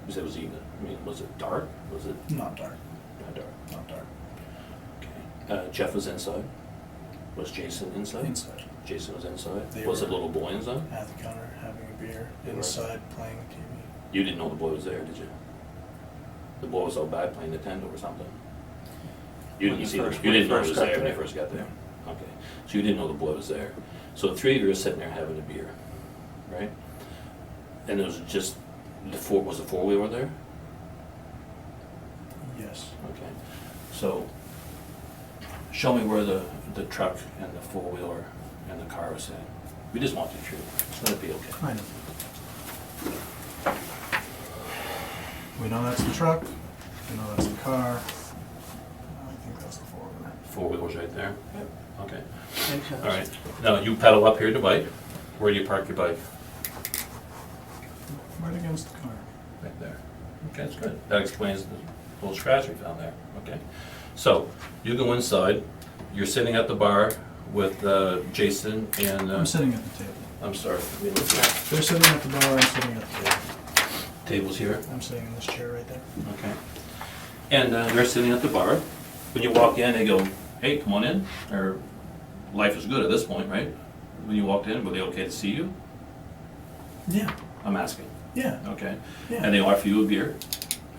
You said it was evening. I mean, was it dark? Was it Not dark. not dark? Not dark. Okay. Jeff was inside. Was Jason inside? Inside. Jason was inside. They Was were- the little boy inside? At the counter, having a beer. They were- Inside, playing TV. You didn't know the boy was there, did you? The boy was out back playing Nintendo or something. You When didn't you see. first- You when you didn't know he first was got there when you there. first got there. Okay. So you didn't know the boy was there. So the three of you are sitting there having a beer, right? And it was just was the four-wheeler there? Yes. Okay. So show me where the truck and the four-wheeler and the car was sitting. We just want the truth. Let it be okay. I know. We know that's the truck. We know that's the car. I think that's the four-wheeler. Four-wheeler's right there? Yep. Okay. Makes sense. All right. Now you pedal up here to bike. Where do you park your bike? Right against the car. Right there. Okay, that's good. That explains the little scratch we found there. Okay. So you go inside. You're sitting at the bar with Jason and. I'm sitting at the table. I'm sorry. Let me look at They're sitting at the bar, I'm sitting at the table. tables here. I'm sitting in this chair right there. Okay. And they're sitting at the bar. When you walk in, they go, "Hey, come on in." Or life is good at this point, right? When you walked in, were they okay to see you? Yeah. I'm asking. Yeah. Okay. Yeah. And they offer you a beer.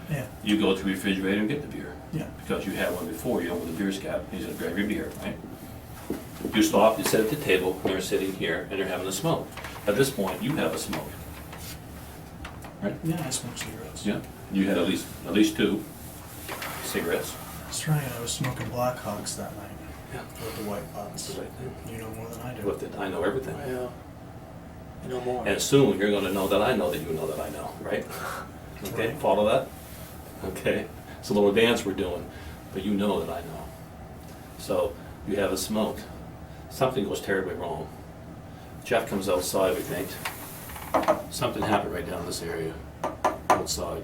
Yeah. You go to the refrigerator and get the beer. Yeah. Because you had one before, you know, with a beer cap. He said, grab your beer, right? You stop, you sit at the table, and they're sitting here, and they're having a smoke. At this point, you have a smoke. Right? Yeah, I smoke cigarettes. Yeah. You had at least 2 cigarettes. That's right, I was smoking Black Hawks that night. Yeah. With the white butts. That's the right thing. You know more than I do. With it, I know everything. I know more. And soon you're gonna know that I know that you know that I know, right? Okay, Right. follow that? Okay, it's a little dance we're doing, but you know that I know. So you have a smoke. Something goes terribly wrong. Jeff comes outside, we think. Something happened right down this area, outside.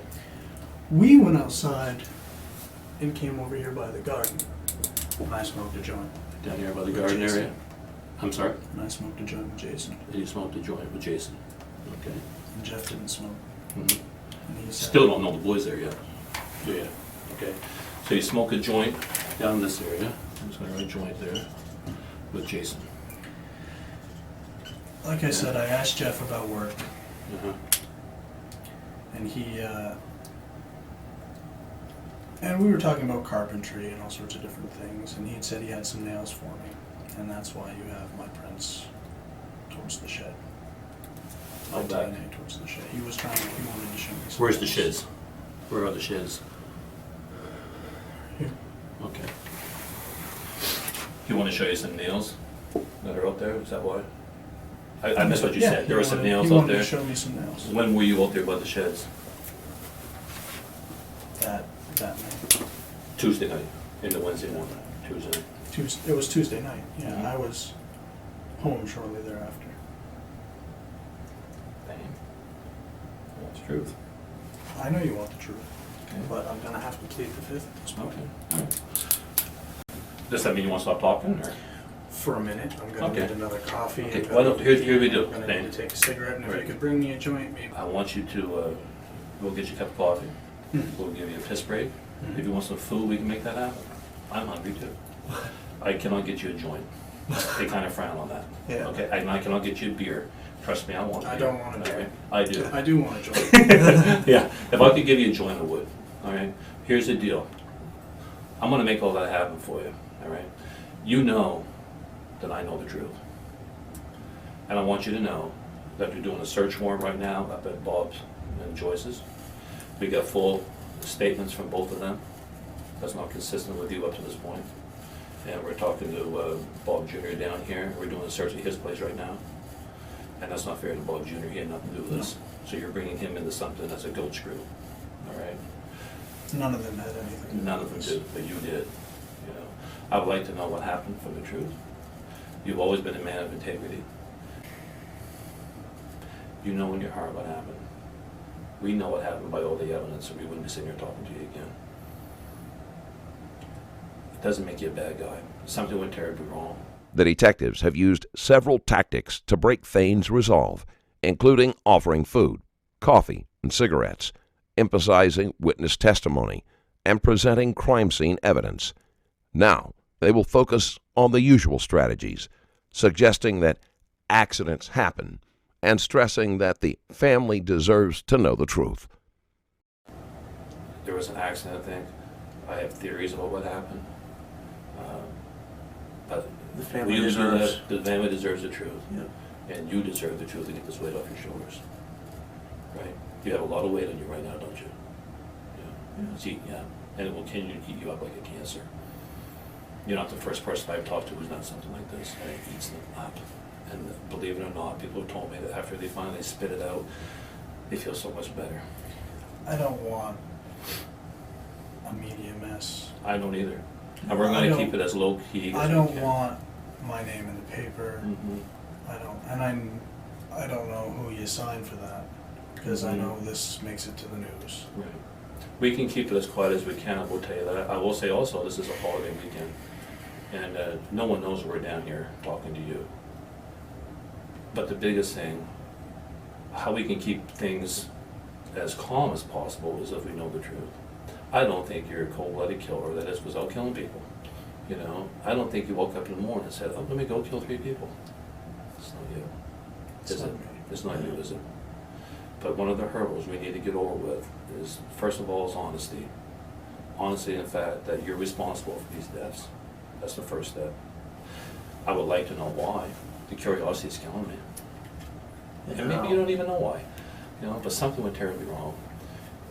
We went outside and came over here by the garden. And I smoked a joint. Down here by the garden Jason. area. I'm sorry? And I smoked a joint with Jason. You smoked a joint with Jason. Okay. And Jeff didn't smoke. Mhm. And he said, Still don't know the boys there yet. Yeah. Okay. So you smoke a joint down in this area. I'm just gonna write joint there with Jason. Like I said, I asked Jeff about work, Uh-huh. and and we were talking about carpentry and all sorts of different things, and he had said he had some nails for me, and that's why you have my prints towards the shed. My Out back. DNA towards the shed. He wanted to show me some. Where's the nails. sheds? Where are the sheds? Here. Okay. You want to show you some nails that are out there? Is that why? I missed what you Yeah, said. There were some nails he out wanted there. to show me some nails. When were you out there by the sheds? That night. Tuesday night, into Wednesday morning, Tuesday night. It was Tuesday night. Yeah, Mhm. I was home shortly thereafter. Bang. That's truth. I know you want the truth, Okay. but I'm gonna have to plead the fifth at this point. Okay. All right. Does that mean you want to stop talking, or? For a minute, I'm gonna Okay. need another coffee. Okay, I've got why don't- to here we pee, do, I'm gonna Thayne. need to take a cigarette, and if Right. you could bring me a joint, maybe. I want you to go get you a cup of coffee. We'll give you a piss break. If you want some food, we can make that happen. I'm hungry too. I cannot get you a joint. They kind of frown on that. Yeah. Okay, and I cannot get you a beer. Trust me, I want beer. I don't want a All joint. right? I do. I do want a joint. Yeah, if I could give you a joint, I would. All right. Here's the deal. I'm gonna make all that happen for you. All right. You know that I know the truth, and I want you to know that you're doing a search warrant right now up at Bob's and Joyce's. We got full statements from both of them. That's not consistent with you up to this point. And we're talking to Bob Jr. down here. We're doing a search at his place right now. And that's not fair to Bob Jr. He had nothing to do with this. So you're bringing him into something that's a goat screw. All right? None of them had anything. None of them did, but you did. You know, I would like to know what happened from the truth. You've always been a man of integrity. You know in your heart what happened. We know what happened by all the evidence, or we wouldn't be sitting here talking to you again. It doesn't make you a bad guy. Something went terribly wrong. The detectives have used several tactics to break Thayne's resolve, including offering food, coffee, and cigarettes, emphasizing witness testimony, and presenting crime scene evidence. Now, they will focus on the usual strategies, suggesting that accidents happen and stressing that the family deserves to know the truth. There was an accident, I think. I have theories about what happened. But The family we usually deserves. the family deserves the truth. Yeah. And you deserve the truth to get this weight off your shoulders. Right? You have a lot of weight on you right now, don't you? Yeah. It's eating you up. And it will continue to eat you up like a cancer. You're not the first person I've talked to who's done something like this, and it eats them up. And believe it or not, people have told me that after they finally spit it out, they feel so much better. I don't want a media mess. I don't either. And we're I going to don't- keep it as low key as I we don't can. want my name in the paper. Mhm. I don't know who you signed for that, because I Mhm. know this makes it to the news. Right. We can keep it as quiet as we can, I will tell you that. I will say also, this is a holiday weekend, and no one knows we're down here talking to you. But the biggest thing, how we can keep things as calm as possible is if we know the truth. I don't think you're a cold-blooded killer that just goes out killing people. You know, I don't think you woke up in the morning and said, "Oh, let me go kill 3 people." It's not you. It's Is not it? me. It's not you, is it? But one of the hurdles we need to get over with is, first of all, is honesty. Honesty in the fact that you're responsible for these deaths. That's the first step. I would like to know why. The curiosity is killing me. And maybe you don't even know why, you know, but something went terribly wrong.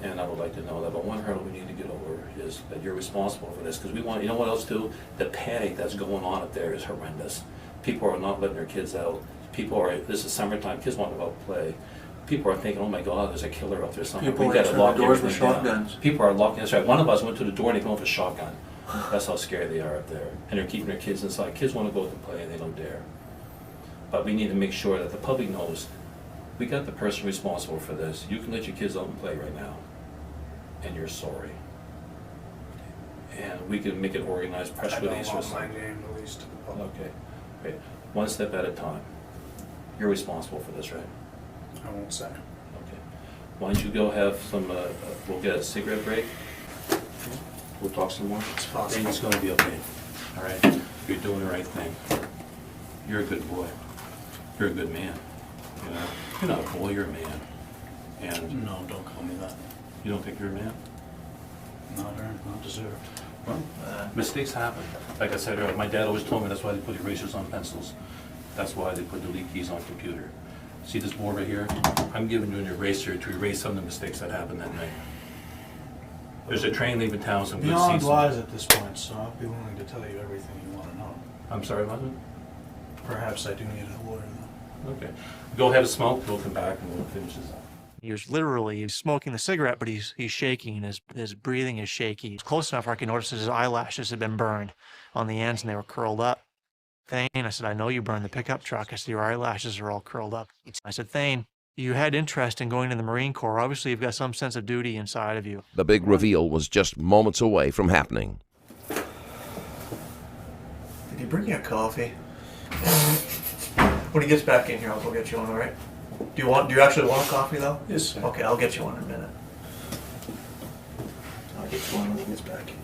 And I would like to know that. But one hurdle we need to get over is that you're responsible for this. Because we want, you know what else too? The panic that's going on up there is horrendous. People are not letting their kids out. People are, this is summertime, kids want to go out and play. People are thinking, oh my God, there's a killer up there somewhere. People We are gotta entering lock the doors with everything down. shotguns. People are locking, that's right. One of us went to the door and they came with a shotgun. That's how scared they are up there. And they're keeping their kids inside. Kids want to go out and play and they don't dare. But we need to make sure that the public knows we got the person responsible for this. You can let your kids out and play right now. And you're sorry. And we can make an organized press I don't release or want my something. name released to the public. Okay, great. One step at a time. You're responsible for this, right? I won't say. Okay. Why don't you go have some, we'll get a cigarette break. We'll talk some more. It's possible. It's gonna be okay. All right? You're doing the right thing. You're a good boy. You're a good man. You know? You're not a boy, you're a man. And No, don't call me that. you don't think you're a man? Not earned, not deserved. Well, mistakes happen. Like I said earlier, my dad always told me that's why they put erasers on pencils. That's why they put delete keys on computer. See this board right here? I'm giving you an eraser to erase some of the mistakes that happened that night. There's a train leaving town, some good Beyond seats. lies at this point, so I'll be willing to tell you everything you want to know. I'm sorry, wasn't Perhaps I do need a lawyer though. it? Okay. Go have a smoke, we'll come back and we'll finish this up. He was literally smoking the cigarette, but he's shaking. His breathing is shaky. It's close enough where I can notice his eyelashes had been burned on the ends and they were curled up. Thayne, I said, I know you burned the pickup truck. I said, your eyelashes are all curled up. I said, Thayne, you had interest in going to the Marine Corps. Obviously, you've got some sense of duty inside of you. The big reveal was just moments away from happening. Did he bring you a coffee? When he gets back in here, I'll go get you one, all right? Do you actually want a coffee, though? Yes, sir. Okay, I'll get you one in a minute. I'll get you one when he gets back in here.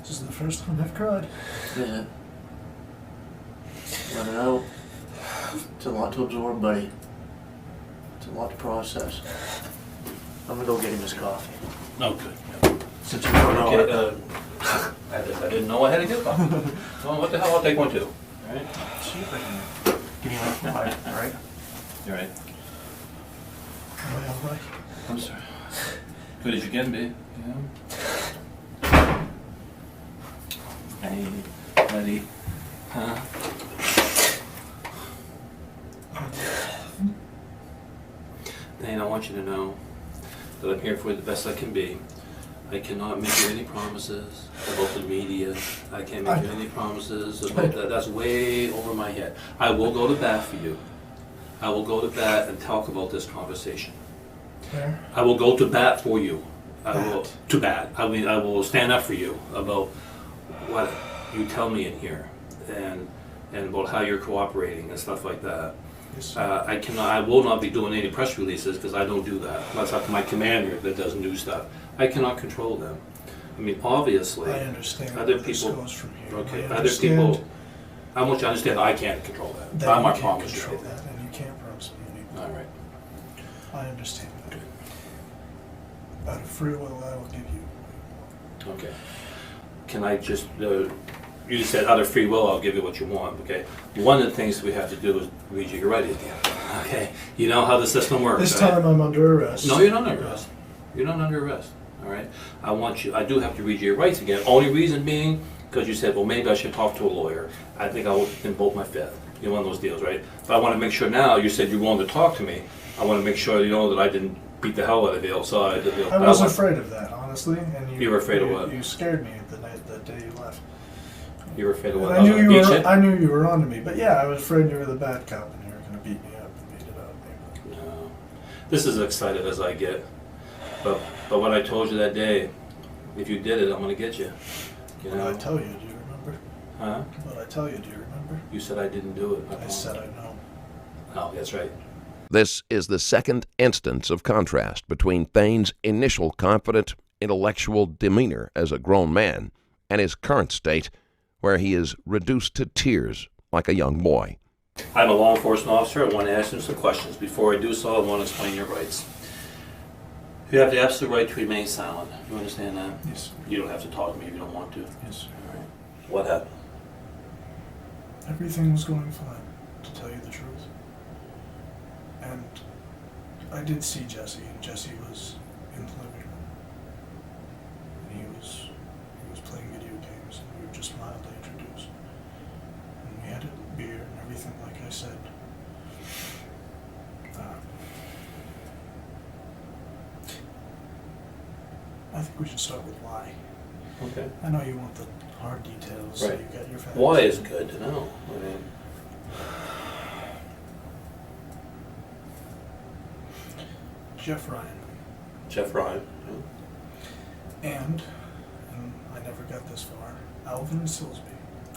This is the first time I've cried. Yeah. Let it out. It's a lot to absorb, buddy. It's a lot to process. I'm gonna go get him his coffee. No, good. Since you don't know it. Okay, I didn't know I had to get one. Well, what the hell, I'll take one too. All right? Give me one, all right? You all right? Am I all right? I'm sorry. Good as you can be, you know? Hey, buddy. Huh? Thayne, I want you to know that I'm here for you the best I can be. I cannot make you any promises about the media. I can't make you any promises about that. That's way over my head. I will go to bat for you. I will go to bat and talk about this conversation. Where? I will go to bat for you. I Bat. will to bat. I mean, I will stand up for you about what you tell me in here, and about how you're cooperating and stuff like that. Yes, sir. I will not be doing any press releases because I don't do that. That's up to my commander that does new stuff. I cannot control them. I mean, obviously, I understand other where this people. goes from here. Okay, I other understand people. I want you to understand that I can't control that. that I'm you not can't promise you control anything. that, and you can't promise me anything. All right. I understand that. Out of free will, I will give you. Okay. Can I just, you just said out of free will, I'll give you what you want, okay? One of the things we have to do is read you your right again, okay? You know how the system works, This right? time I'm under arrest. No, you're not under arrest. You're not under arrest, all right? I do have to read you your rights again. Only reason being, because you said, well, maybe I should talk to a lawyer. I think I will invoke my fifth. You're one of those deals, right? But I want to make sure now, you said you're willing to talk to me. I want to make sure you know that I didn't beat the hell out of you outside. I was afraid of that, honestly. And You were afraid of what? You scared me the day you left. You were afraid of what? And I knew you were onto me, but yeah, I was afraid you were the bad cop and you were going to beat me up and beat it out of me. No. This is as excited as I get. But what I told you that day, if you did it, I'm going to get you. You What know? did I tell you? Do you remember? Huh? What did I tell you? Do you remember? You said I didn't do it. I said I know. Oh, that's right. This is the second instance of contrast between Thayne's initial confident, intellectual demeanor as a grown man and his current state, where he is reduced to tears like a young boy. I'm a law enforcement officer. I want to ask you some questions. Before I do so, I want to explain your rights. You have the absolute right to remain silent. You understand that? Yes. You don't have to talk to me if you don't want to. Yes. All right. What happened? Everything was going fine, to tell you the truth. And I did see Jesse, and Jesse was in the living room. And he was playing video games, and we were just mildly introduced. And we had a beer and everything, like I said. I think we should start with why. Okay. I know you want the hard details, so Right. you got your facts. Why is good to know. I mean, Jeff Ryan. Jeff Ryan. And I never got this far, Alvin Silsby.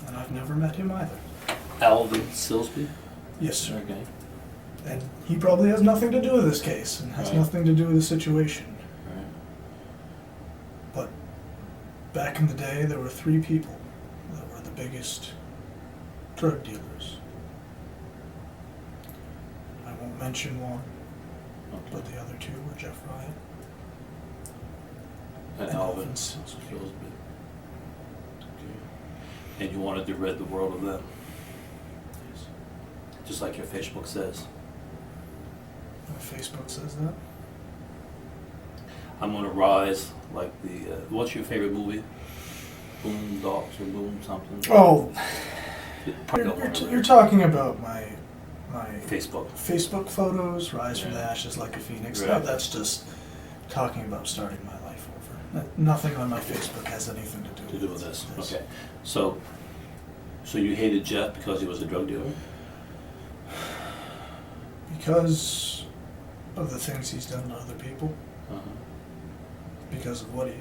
And I've never met him either. Alvin Silsby? Yes, sir. Okay. And he probably has nothing to do with this case and has Right. nothing to do with the situation. Right. But back in the day, there were 3 people that were the biggest drug dealers. I won't mention one, but the other 2 were Jeff Ryan And and Alvin Alvin Silsby. Silsby. Okay. And you wanted to rid the world of them, Yes. just like your Facebook says. My Facebook says that. I'm gonna rise like the. What's your favorite movie? Boom Docs or Boom something? Oh, Probably got one of you're those. talking about my Facebook. Facebook photos, Rise from the Yeah. Ashes like a Phoenix. Right. No, that's just talking about starting my life over. Nothing on my Facebook has anything to To do with this. Okay. So you hated Jeff because he was a drug dealer? Because of the things he's done to other people Uh-huh. because of what he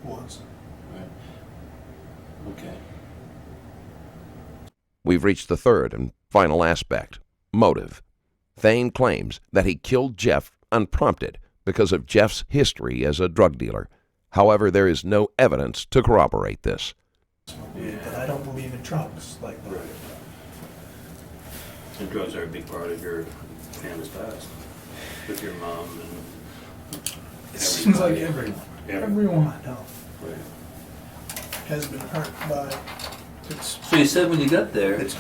was. Right. Okay. We've reached the third and final aspect, motive. Thayne claims that he killed Jeff unprompted because of Jeff's history as a drug dealer. However, there is no evidence to corroborate this. But I don't believe in drugs like that. Right. And drugs are a big part of your family's past, with your mom and It seems like everybody. everyone I know Right. has been hurt by it's. So you said when you got there, It's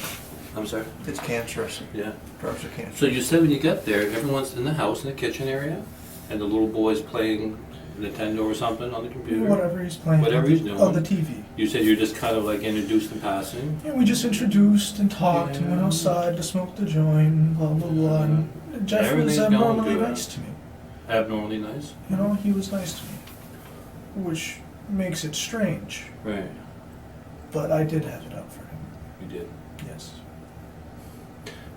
I'm sorry? it's cancerous. Yeah. Drugs are cancerous. So you said when you got there, everyone's in the house, in the kitchen area, and the little boy's playing Nintendo or something on the computer? Whatever he's playing. Whatever he's doing. On the TV. You said you're just kind of like introduced in passing? Yeah, we just introduced and talked and went Yeah. outside to smoke the joint, blah, blah, blah. And Jeff was Everything's going abnormally good. nice to me. Abnormally nice? You know, he was nice to me. Which makes it strange. Right. But I did have it out for him. You did. Yes.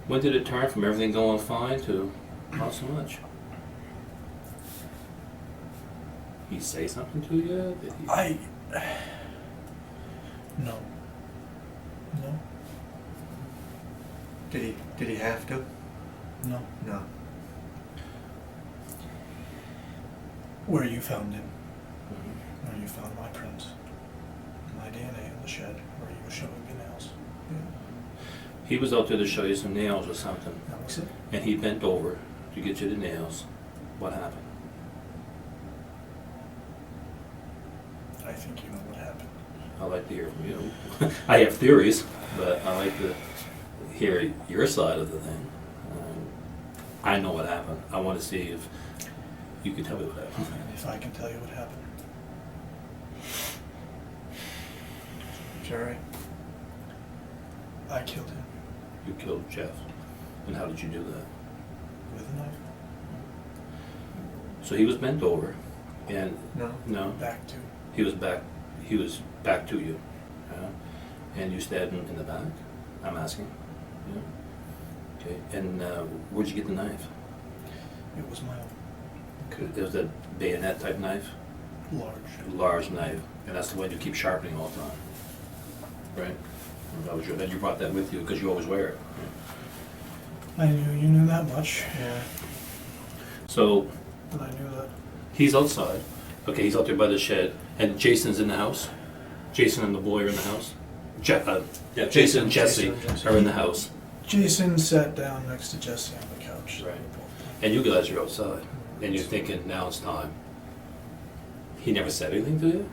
When did it turn from everything going fine to not so much? He say something to you? Did he? No. No. Did he have to? No. No. Where you found him. Mhm. Where you found my prints. My DNA in the shed. Where you were showing me nails. He was out there to show you some nails or something, That was it. and he bent over to get you the nails. What happened? I think you know what happened. I like to hear from you. I have theories, but I like to hear your side of the thing. I know what happened. I want to see if you can tell me what happened. And if I can tell you what happened. Jerry. I killed him You killed Jeff. And how did you do that? with a knife. So he was bent over, and No. Back to. he was back. He was back to you, and you stabbed him in the back. I'm asking. Yeah. Okay. And where'd you get the knife? It was my own. It was that bayonet type knife, large knife, and that's the one you keep sharpening all the time, right? And that was your. Then you brought that with you because you always wear it. Right? I knew you knew that much. Yeah. So But I knew that. he's outside. Okay, he's out there by the shed, and Jason's in the house. Jason and the boy are in the house. Jason and Jesse are in the house. Jason sat down next to Jesse on the couch. Right. And you guys are outside, and you're thinking, now it's time. He never said anything to you?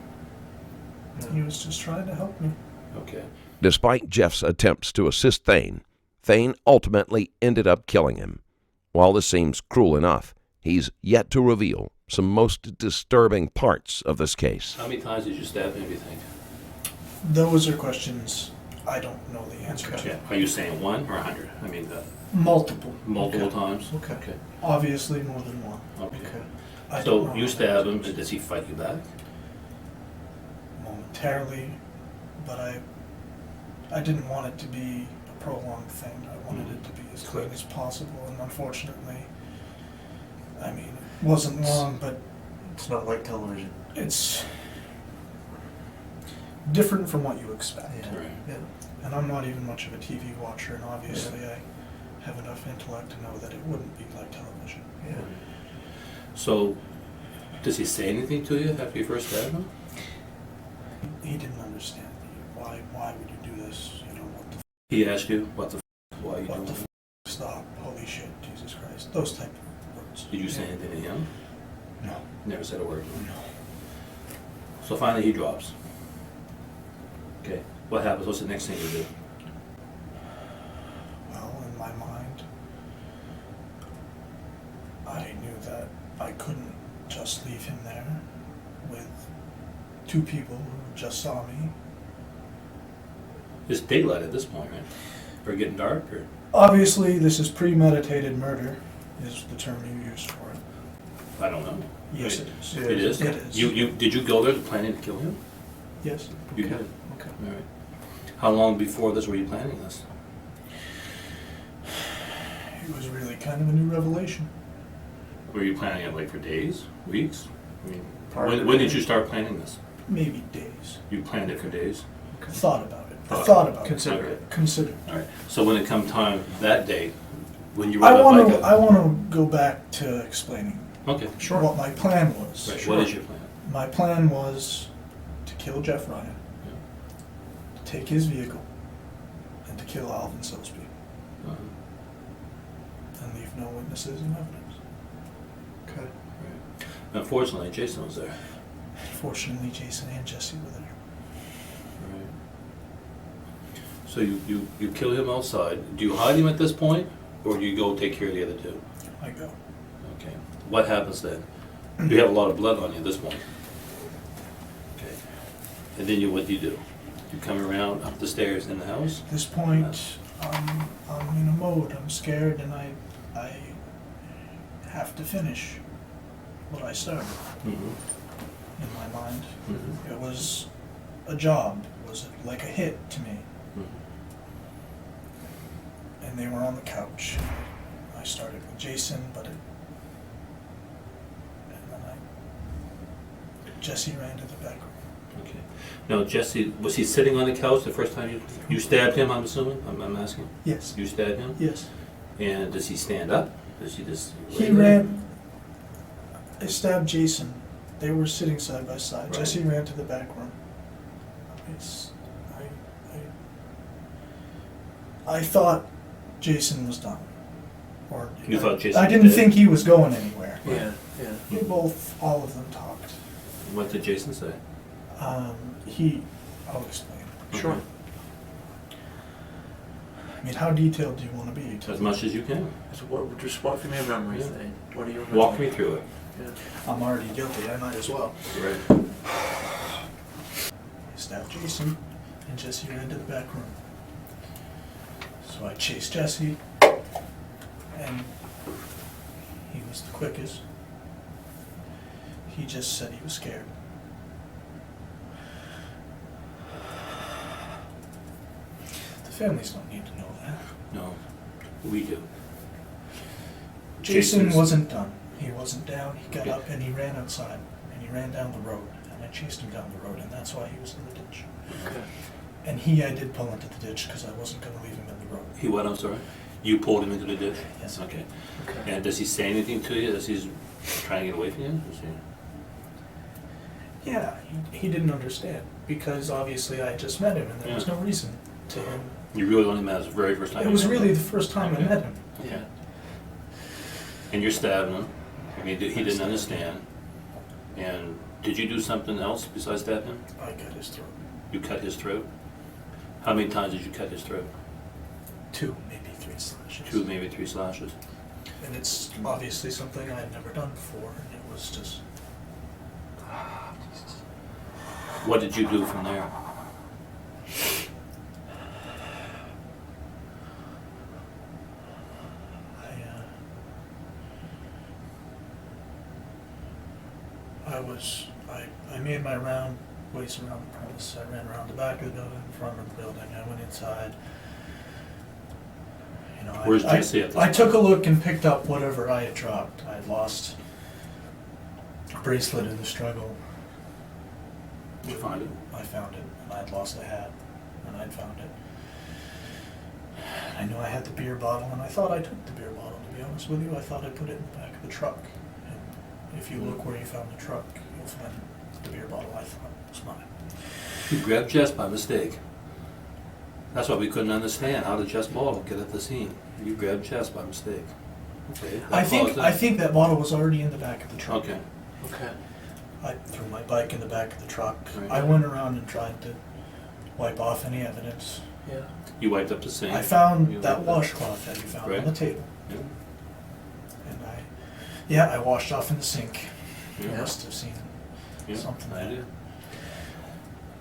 He was just trying to help me. Okay. Despite Jeff's attempts to assist Thayne, Thayne ultimately ended up killing him. While this seems cruel enough, he's yet to reveal some most disturbing parts of this case. How many times did you stab him, do you think? Those are questions I don't know the answer to. Yeah. Are you saying 1 or 100? I mean, Multiple. multiple Okay. times? Okay. Okay. Obviously more than one. Okay. Okay. I don't So know you how stab many him, and does he fight you back? momentarily, but I didn't want it to be a prolonged thing. I wanted it to be as clean as possible, and unfortunately, I mean, it wasn't long, but It's not like television. it's different from what you expect. Yeah. Right. Yeah. And I'm not even much of a TV watcher, and obviously I have enough intellect to know that it wouldn't be like television. Yeah. So, does he say anything to you after you first stabbed him? He didn't understand. Why would you do this? You know, what the He asked you, what the why are you what doing the it? stop, holy shit, Jesus Christ. Those type of words. Did you say anything to him? No. Never said a word. No. So finally he drops. Okay. What happens? What's the next thing you do? Well, in my mind, I knew that I couldn't just leave him there with two people who just saw me. It's daylight at this point, right? Or getting dark, or? Obviously, this is premeditated murder, is the term you used for it. I don't know. Yes, Wait, it is. It is? It is. Did you go there planning to kill him? Yes. You Okay. did? Okay. All right. How long before this were you planning this? It was really kind of a new revelation. Were you planning it like for days, weeks? I mean, Part of when it. did you start planning this? Maybe days. You planned it for days? Thought about it. Thought. Thought about Consider it. Considered. All right. So when it come time that day, when you were I want like to. I want to go back to explaining okay, what my plan was. right. What is your plan? My plan was to kill Jeff Ryan, to take his vehicle, and to kill Alvin Silsby, Uh-huh. and leave no witnesses and evidence. Okay. Right. Unfortunately, Jason was there. Fortunately, Jason and Jesse were there. Right. So you kill him outside. Do you hide him at this point, or do you go take care of the other two? I go. Okay. What happens then? You have a lot of blood on you at this point. Okay. And then what do? You come around up the stairs in the house? At this point, I'm in a mode. I'm scared, and I have to finish what I started Mm-hmm. in my mind. Mm-hmm. It was a job. It was like a hit to me. Mm-hmm. And they were on the couch. I started with Jason, and then Jesse ran to the back room. Okay. Now, Jesse, was he sitting on the couch the first time you stabbed him, I'm assuming? I'm asking. Yes. You stabbed him? Yes. And does he stand up? Does he just... He ran. I stabbed Jason. They were sitting side by side. Right. Jesse ran to the back room. I thought Jason was done. Or You thought Jason I was didn't dead? think he was going anywhere. Yeah, yeah. They both, all of them talked. What did Jason say? I'll explain. Sure. Okay. I mean, how detailed do you want to be? As much as you can. So just walk through my memories, Yeah. Thayne. What are you Walk me through it. Yeah. I'm already guilty. I might as well. Right. I stabbed Jason, and Jesse ran to the back room. So I chased Jesse, and he was the quickest. He just said he was scared. The families don't need to know that. No, we do. Jason Jason's- wasn't done. He wasn't down. He got up and he ran outside, and he ran down the road, and I chased him down the road, and that's why he was in the ditch. Okay. And I did pull into the ditch because I wasn't going to leave him in the road. He what, I'm sorry? You pulled him into the ditch? Yes. Okay. Okay. And does he say anything to you as he's trying to get away from you? Does he... Yeah, he didn't understand because obviously I had just met him and there was Yeah. no reason to him. You really only met him the very first time It you was met really him? the first time I Okay. met him. Okay. And you're stabbing him. I mean, he didn't understand. And did you do something else besides stab him? I cut his throat. You cut his throat? How many times did you cut his throat? 2, maybe 3 slashes. 2, maybe 3 slashes. And it's obviously something I had never done before, and it was just. What did you do from there? I made my round ways around the premise. I ran around the back of the building, front of the building. I went inside. You know, Where's Jesse at this I point? took a look and picked up whatever I had dropped. I had lost a bracelet in the struggle. Did you find it? I found it, and I had lost a hat, and I'd found it. I knew I had the beer bottle, and I thought I took the beer bottle, to be honest with you. I thought I put it in the back of the truck. And if you look where you found the truck, you'll find the beer bottle I thought was mine. You grabbed Jess by mistake. That's what we couldn't understand. How did Jess Ball get at the scene? You grabbed Jess by mistake. Okay. I think that bottle was already in the back of the truck. Okay. Okay. I threw my bike in the back of the truck. Right. I went around and tried to wipe off any evidence. Yeah. You wiped up the sink. I found You that wiped up- washcloth that you found Right. on the table. Yeah. And I washed off in the sink. You Yeah. must have seen Yeah, something I there. did.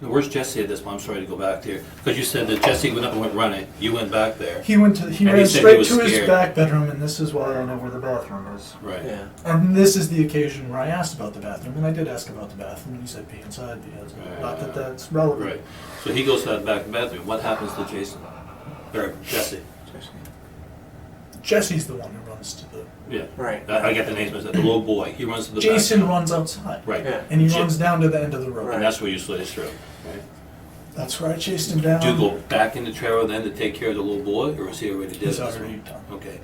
Now, where's Jesse at this point? I'm sorry to go back there. Because you said that Jesse went up and went running. You went back there. He And ran he said he straight was to his scared. back bedroom, and this is why I know where the bathroom is. Right. Yeah. And this is the occasion where I asked about the bathroom, and I did ask about the bathroom, and he said be inside because not that that's relevant. Right. So he goes to that back bedroom. What happens to Jason? Or Jesse? Jesse's the one who runs to the. Yeah. Right. I got the names mixed up. The little boy, he runs to the Jason back. runs outside. Right. Yeah. And he Jim- runs down to the end of the road. Right. And that's where you slit his throat, right? That's where I chased him down. Do you go back in the trailer then to take care of the little boy, or is he already dead? He's at this already point? done. Okay.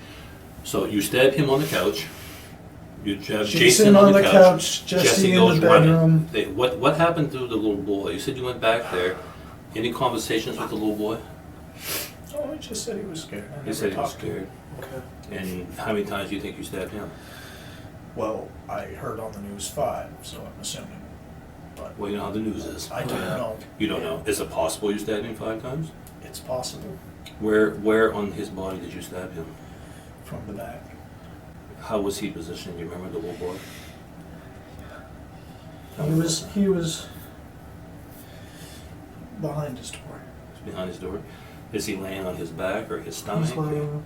So you stab him on the couch. You have Jason on the couch, Jesse in the bedroom. Running. What happened to the little boy? You said you went back there. Any conversations with the little boy? Oh, he just said he was scared. I He never said he was talked to him. scared. Okay. And how many times do you think you stabbed him? Well, I heard on the news 5, so I'm assuming. But Well, you know how the news is. I don't know. You don't know. Is it possible you stabbed him 5 times? It's possible. Where on his body did you stab him? From the back. How was he positioned? Do you remember the little boy? He was behind his door. He's behind his door. Is he laying on his back or his stomach? He's laying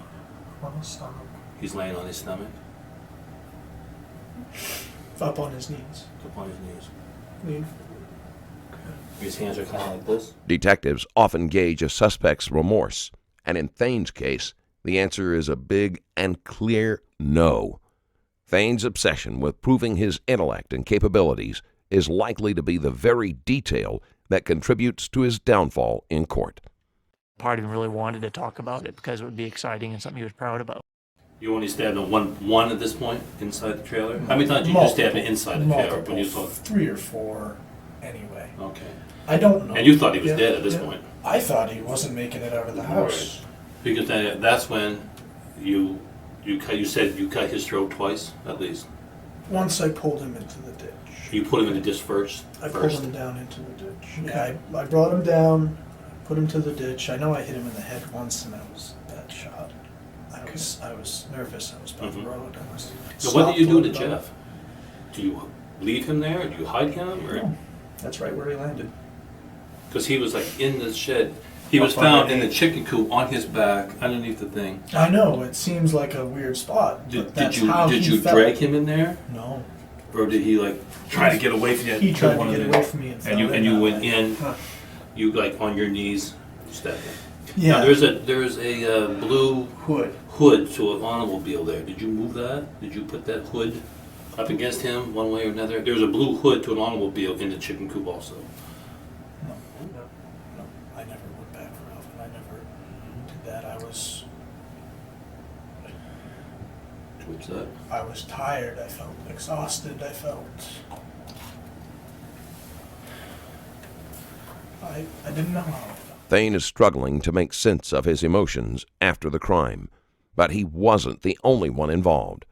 on his stomach. He's laying on his stomach, Up on his knees. up on his knees. Lean. His hands are kind of like this. Detectives often gauge a suspect's remorse, and in Thayne's case, the answer is a big and clear no. Thayne's obsession with proving his intellect and capabilities is likely to be the very detail that contributes to his downfall in court. Part of him really wanted to talk about it because it would be exciting and something he was proud about. You only stabbed him one at this point inside the trailer? How many times did you just stab him inside the trailer when you Multiple. thought? 3 or 4 anyway. Okay. I don't know. And you thought he was Yeah, dead at this yeah. point? I thought he wasn't making it out of the house. Because that's when you said you cut his throat twice, at least. Once I pulled him into the ditch. You put him in the disc first. I pulled him down into the ditch. Yeah, I brought him down, put him to the ditch. I know I hit him in the head once, and that was a bad shot. I was nervous. I was by the road. I was. So what did you do to stopped, Jeff? Do you leave him there? Do you hide him? Or No, that's right where he landed. because he was like in the shed. He was Up found in the underneath. chicken coop on his back, underneath the thing. I know it seems like a weird spot. But that's how Did he you felt. drag him in there, No, or did he like try to get away from you? he tried One to of get the- away from me and fell in And you that went way. in. You like on your knees, stabbed him. Yeah. Now there's a blue Hood. hood to an automobile there. Did you move that? Did you put that hood up against him one way or another? There's a blue hood to an automobile in the chicken coop also. No, I never went back for Alvin. I never did that. What's that? I was tired. I felt exhausted. I didn't know how I felt. Thayne is struggling to make sense of his emotions after the crime, but he wasn't the only one involved.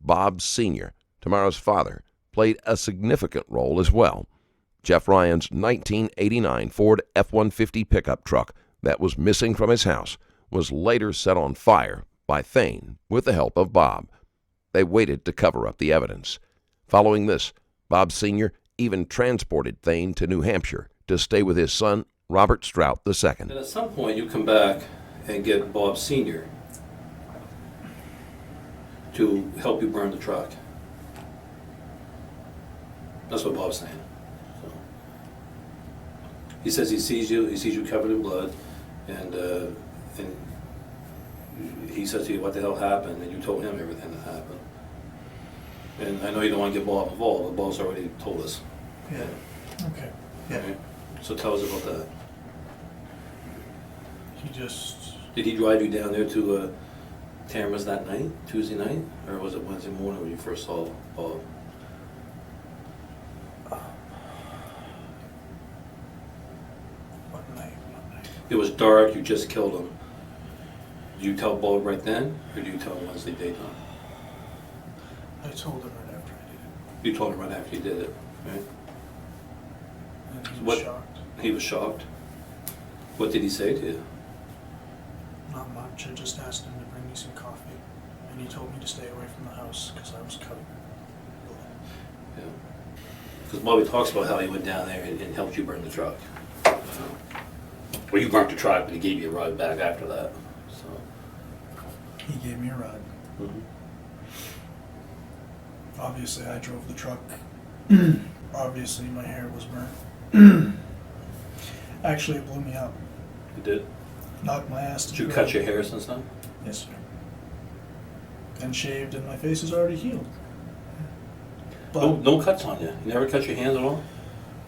Bob Sr., Tamara's father, played a significant role as well. Jeff Ryan's 1989 Ford F-150 pickup truck that was missing from his house was later set on fire by Thayne with the help of Bob. They waited to cover up the evidence. Following this, Bob Sr. even transported Thayne to New Hampshire to stay with his son, Robert Strout II. And at some point you come back and get Bob Sr. to help you burn the truck. That's what Bob's saying. So, he says he sees you covered in blood, and he says to you, what the hell happened? And you told him everything that happened. And I know you don't want to get Bob involved, but Bob's already told us. Yeah. Okay. Yeah. Right? So tell us about that. He just. Did he drive you down there to Tamara's that night, Tuesday night? Or was it Wednesday morning when you first saw Bob? What night? It was dark, you just killed him. Did you tell Bob right then, or do you tell him Wednesday daytime? I told him right after I did it. You told him right after you did it, right? And he was What? shocked. He was shocked. What did he say to you? Not much. I just asked him to bring me some coffee. And he told me to stay away from the house because I was covered in blood. Yeah. Because Bobby talks about how he went down there and helped you burn the truck. Well, you burnt the truck, but he gave you a ride back after that. So. He gave me a ride. Mm-hmm. Obviously, I drove the truck. Obviously, my hair was burnt. Actually, it blew me up. You did? Knocked my ass to Did you the cut ground. your hair since then? Yes, sir. and shaved, and my face is already healed. But No cuts on you. You never cut your hands at all?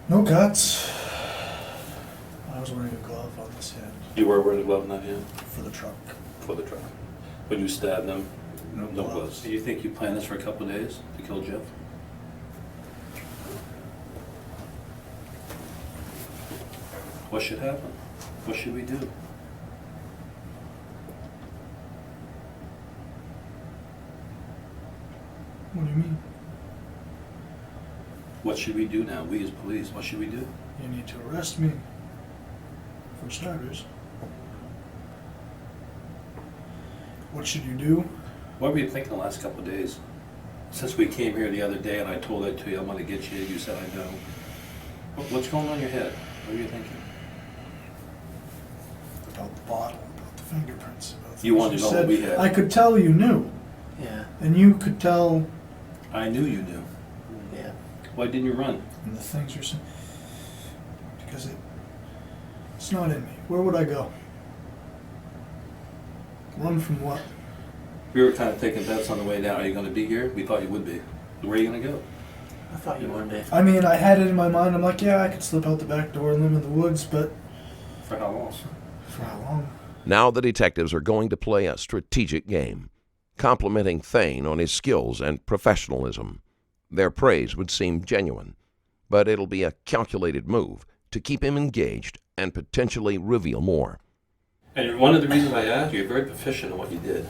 no cuts. I was wearing a glove on this hand You were wearing a glove in that hand for the truck. for the truck. When you stabbed them, No no gloves. gloves. Do you think you planned this for a couple of days to kill Jeff? What should happen? What should we do? What do you mean? What should we do now? We as police, what should we do? You need to arrest me. For starters. What should you do? What were you thinking the last couple of days? Since we came here the other day and I told that to you, I'm gonna get you, you said I know. What's going on in your head? What are you thinking? About the bottle, about the fingerprints, about You things wanted to know what said. we had. I could tell you knew, Yeah. and you could tell I knew you knew. Yeah. Why didn't you run? in the things you're saying. Because it's not in me. Where would I go? Run from what? We were kind of taking bets on the way down. Are you gonna be here? We thought you would be. Where are you gonna go? I thought you one day. I mean, I had it in my mind. I'm like, yeah, I could slip out the back door and live in the woods, but For how long? for how long? Now the detectives are going to play a strategic game, complimenting Thayne on his skills and professionalism. Their praise would seem genuine, but it'll be a calculated move to keep him engaged and potentially reveal more. And one of the reasons I asked you, you're very proficient in what you did.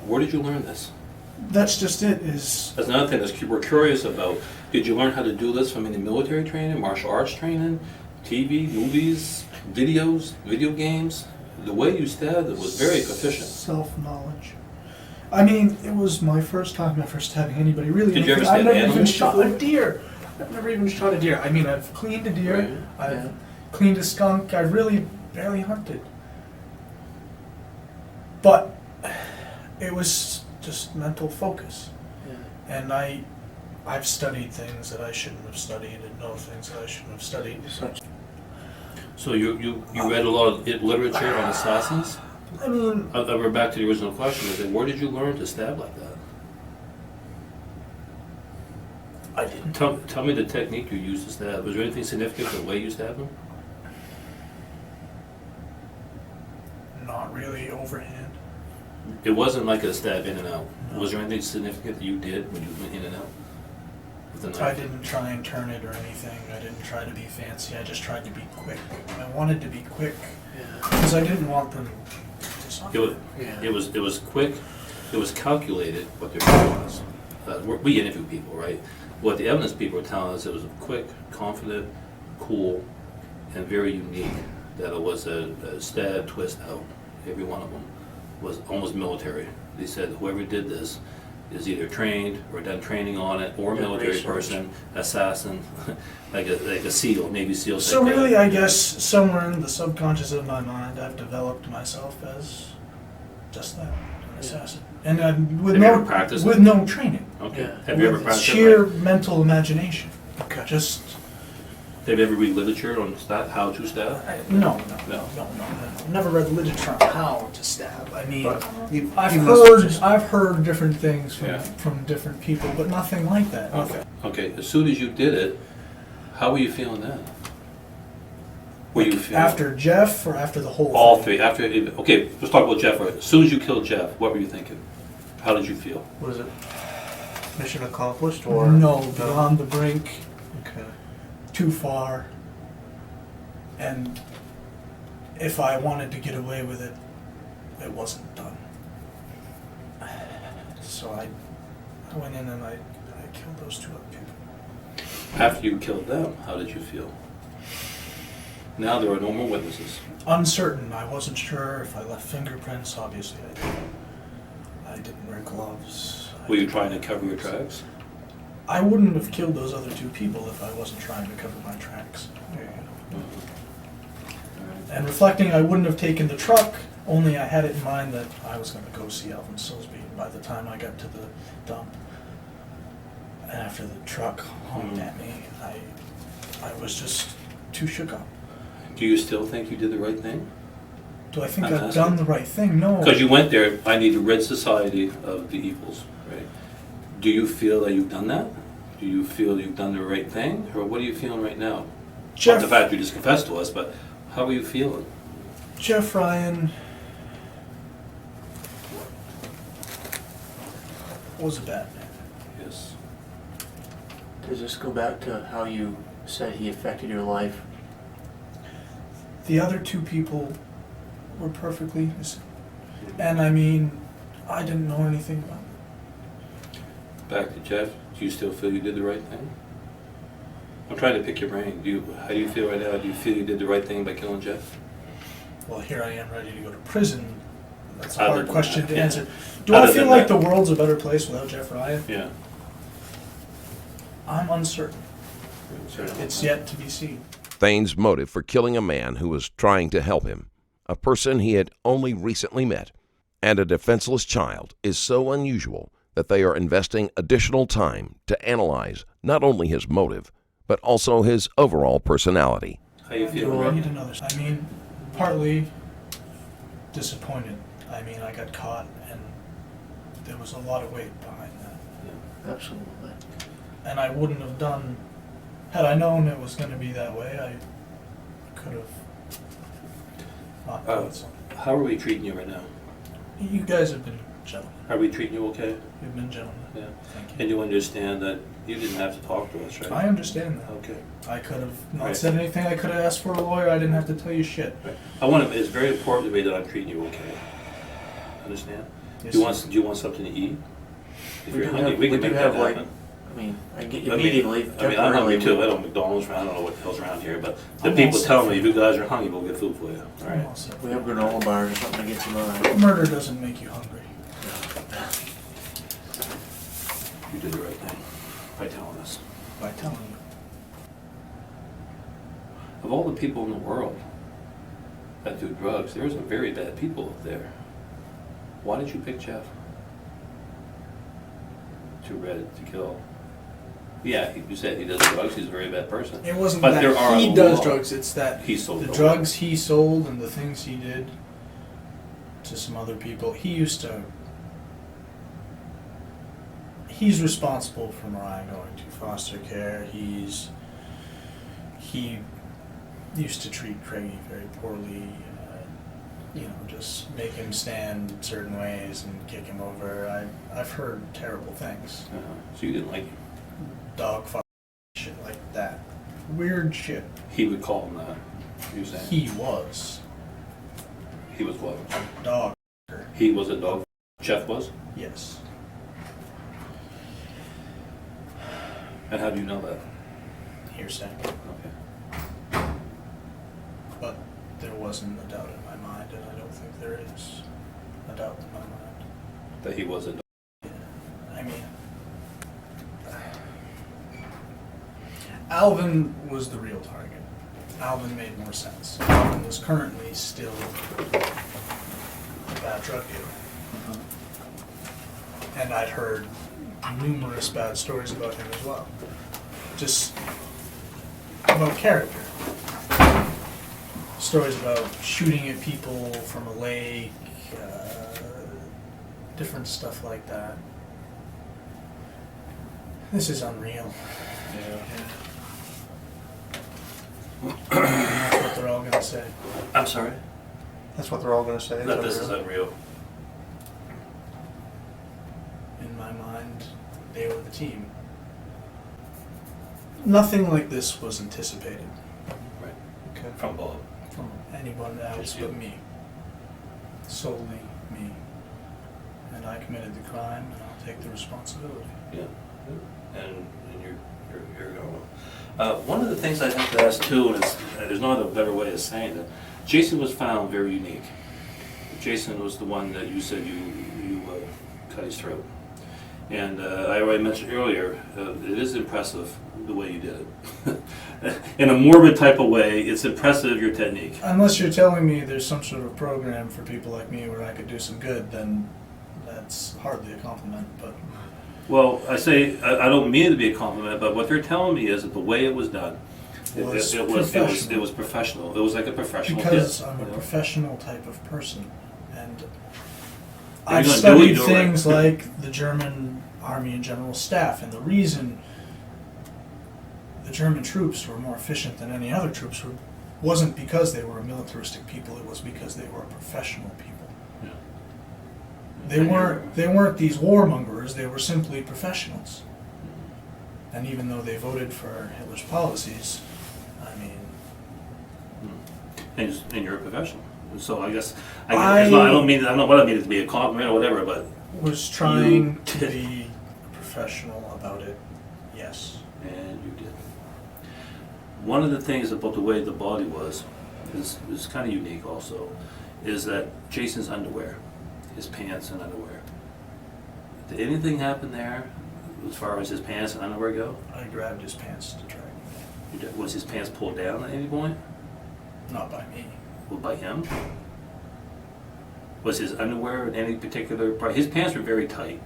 Where did you learn this? That's just it. Is That's another thing that we're curious about. Did you learn how to do this from any military training, martial arts training, TV, movies, videos, video games? The way you stabbed it was very proficient. self-knowledge. I mean, it was my first time ever stabbing anybody. Really, Did you ever I've stab never even animals shot a before? deer. I've never even shot a deer. I mean, I've cleaned a deer. Right. I've Yeah. cleaned a skunk. I really barely hunted. But it was just mental focus. Yeah. And I've studied things that I shouldn't have studied and know things that I shouldn't have studied. So you read a lot of literature on assassins? I mean, We're back to the original question. Is that where did you learn to stab like that? I didn't. Tell me the technique you used to stab. Was there anything significant in the way you stabbed him? Not really overhand. It wasn't like a stab in and out. Was there anything significant that you did when you went in and out with the I knife? didn't try and turn it or anything. I didn't try to be fancy. I just tried to be quick. I wanted to be quick Yeah. because I didn't want them to It was, suffer. Yeah. it was quick. It was calculated what their plan was. We interview people, right? What the evidence people were telling us, it was quick, confident, cool, and very unique. That it was a stab, twist out. Every one of them was almost military. They said whoever did this is either trained or done training on it, or a Yeah, military research. person, assassin, like a SEAL, Navy SEAL. So type guy. really, I guess somewhere in the subconscious of my mind, I've developed myself as just that, an assassin, and with Have you no ever practiced with it? no training, Okay. Yeah. Have you ever with practiced sheer it? mental imagination. Okay. Just Have you ever read literature on how to stab? no. No. I've never read literature on how to stab. I mean, But I've heard different things Yeah. from different people, but nothing like that. Okay. As soon as you did it, how were you feeling then? Were you feeling After Jeff or after the whole all thing? three? Okay, let's talk about Jeff. Right. As soon as you killed Jeff, what were you thinking? How did you feel? What is it? Mission accomplished or No, beyond the brink, Okay. too far. And if I wanted to get away with it, it wasn't done. So I went in and I killed those two other people. After you killed them, how did you feel? Now there are no more witnesses. Uncertain. I wasn't sure if I left fingerprints. Obviously, I did. I didn't wear gloves. Were you trying to cover your tracks? I wouldn't have killed those other two people if I wasn't trying to cover my tracks. And reflecting, I wouldn't have taken the truck, only I had it in mind that I was going to go see Alvin Silsby. And by the time I got to the dump, and after the truck honked at me, I was just too shook up. Do you still think you did the right thing? Do I think I'm I've asking. done the right thing? No. Because you went there, I need to rid society of the evils, right? Do you feel that you've done that? Do you feel you've done the right thing? Or what are you feeling right now? Jeff, Not the fact you just confessed to us, but how are you feeling? Jeff Ryan was a bad man. Yes. Does this go back to how you said he affected your life? The other two people were perfectly innocent. And I mean, I didn't know anything about it. Back to Jeff, do you still feel you did the right thing? I'm trying to pick your brain. How do you feel right now? Do you feel you did the right thing by killing Jeff? Well, here I am ready to go to prison. That's a Other hard than question that, to yeah. answer. Do Other I feel than like that. the world's a better place without Jeff Ryan? Yeah. I'm uncertain. It's yet to be seen. Thayne's motive for killing a man who was trying to help him, a person he had only recently met, and a defenseless child is so unusual that they are investing additional time to analyze not only his motive, but also his overall personality. How you I feeling right need now? another. I mean, partly disappointed. I mean, I got caught, and there was a lot of weight behind that. Absolutely. And I wouldn't have done, had I known it was going to be that way, I could have not done something. How are we treating you right now? You guys have been gentlemen. Are we treating you okay? You've been gentlemen. Yeah. Thank you. And you understand that you didn't have to talk to us, right? I understand that. Okay. I could have not Right. said anything. I could have asked for a lawyer. I didn't have to tell you shit. Right. It's very important to me that I'm treating you okay. Understand? Yes, Do sir. you want something to eat? If We you're do hungry, have- we can we do make have, that like, happen. I mean, I get I mean, immediately, I'm temporarily. hungry too. I don't McDonald's around. I don't know what the hell's around here, but the I'm people all tell set me for if you guys are hungry, we'll get food for you. All I'm right. all set. We have granola bars or something to get you by. Murder doesn't make you hungry. You did the right thing by telling us. By telling you. Of all the people in the world that do drugs, there are some very bad people up there. Why did you pick Jeff? Too red to kill. Yeah, you said he does drugs. He's a very bad person. It wasn't But that there are he a does lot- drugs. It's that He sold the drugs. drugs he sold and the things he did to some other people. He's responsible for Mariah going to foster care. He used to treat Craigie very poorly. Just make him stand certain ways and kick him over. I've heard terrible things. So you didn't like him. Dog fuck shit like that. Weird shit. He would call him that. You saying He was he was what? dog. He was a dog. Jeff was. Yes. And how do you know that? Hearsay. Okay. But there wasn't a doubt in my mind, and I don't think there is a doubt in my mind. That he was a dog. I mean, Alvin was the real target. Alvin made more sense. Alvin was currently still a bad drug dealer. And I'd heard numerous bad stories about him as well. Just about character. Stories about shooting at people from a lake, different stuff like that. This is unreal. That's what they're all gonna say. I'm sorry. That's what they're all gonna say. That this is unreal. In my mind, they were the team. Nothing like this was anticipated Right. Okay. From Bob. from anyone else Just you. but me. Solely me. And I committed the crime, and I'll take the responsibility. Yeah. And you're going. One of the things I have to ask too, and there's no other better way of saying it, Jason was found very unique. Jason was the one that you said you cut his throat. And I already mentioned earlier, it is impressive the way you did it. In a morbid type of way, it's impressive, your technique. Unless you're telling me there's some sort of program for people like me where I could do some good, then that's hardly a compliment, but Well, I say, I don't mean it to be a compliment, but what they're telling me is that the way it was done, was It professional. was professional. It was like a professional Because kid, I'm a you know? professional type of person, and you're I've gonna do it, studied you do it right. things like the German Army and General Staff, and the reason the German troops were more efficient than any other troops wasn't because they were a militaristic people, it was because they were professional people. Yeah. They weren't these warmongers, they were simply professionals. And even though they voted for Hitler's policies, I mean, And you're a professional. So I guess, I don't know what I mean it to be a compliment or whatever, but, was trying to did. be professional about it, yes. and you did. One of the things about the way the body was, is kind of unique also, is that Jason's underwear, his pants and underwear. Did anything happen there as far as his pants and underwear go? I grabbed his pants to drag him Was his pants pulled down at any point? in. Not by me. Well, by him? Was his underwear in any particular part? His pants were very tight.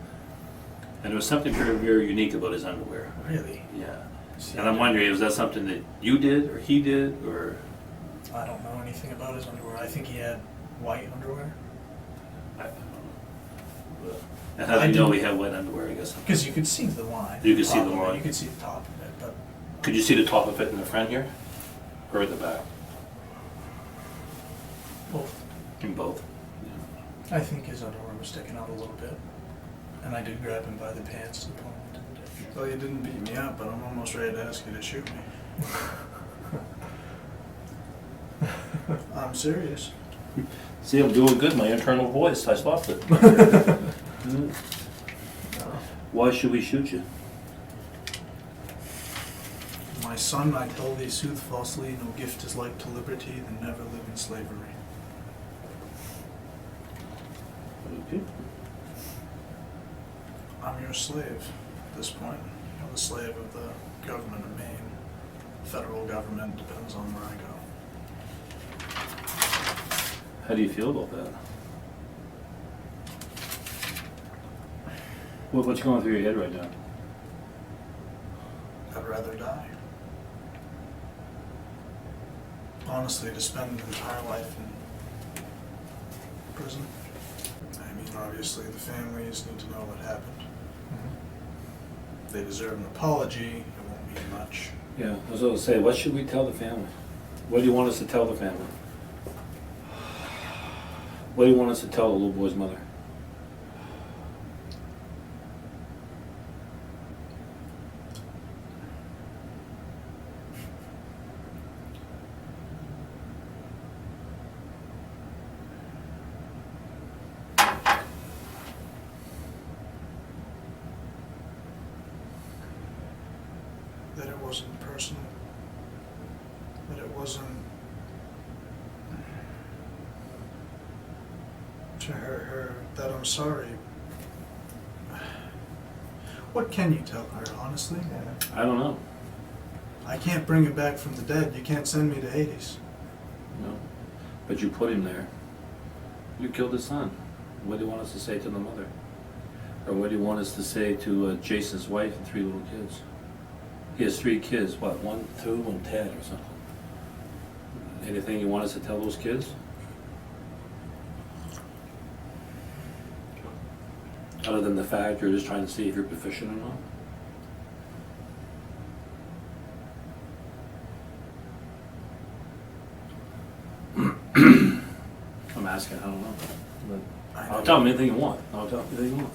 And there was something very, very unique about his underwear. Really? Yeah. See, And I'm wondering, was that something that you did, or he did, or? I don't know anything about his underwear. I think he had white underwear. I don't know. And how do you know he had wet underwear, I guess? Because you could see the line. You could see top the of it. line. You could see the top of it, but Could you see the top of it in the front here? Or in the back? both. In both? I think his underwear was sticking out a little bit. And I did grab him by the pants to pull him into the ditch. Well, you didn't beat me up, but I'm almost ready to ask you to shoot me. I'm serious. See, I'm doing good, my internal voice, I stopped it. Why should we shoot you? My son, I tell thee sooth falsely, no gift is like to liberty than never live in slavery. Okay. I'm your slave at this point. I'm the slave of the government of Maine. Federal government depends on where I go. How do you feel about that? What's going through your head right now? I'd rather die. Honestly, to spend an entire life in prison. I mean, obviously the families need to know what happened. They deserve an apology. It won't mean much. Yeah, I was going to say, what should we tell the family? What do you want us to tell the family? What do you want us to tell the little boy's mother? That it wasn't personal. That it wasn't to her that I'm sorry. What can you tell her, honestly? I don't know. I can't bring him back from the dead. You can't send me to Hades. No. But you put him there. You killed his son. What do you want us to say to the mother? Or what do you want us to say to Jason's wife and 3 little kids? He has 3 kids, what, 1, 2, and 10 or something. Anything you want us to tell those kids? Other than the fact you're just trying to see if you're proficient or not? I'm asking, I don't know. But I'll tell them anything you want. I'll tell them anything you want.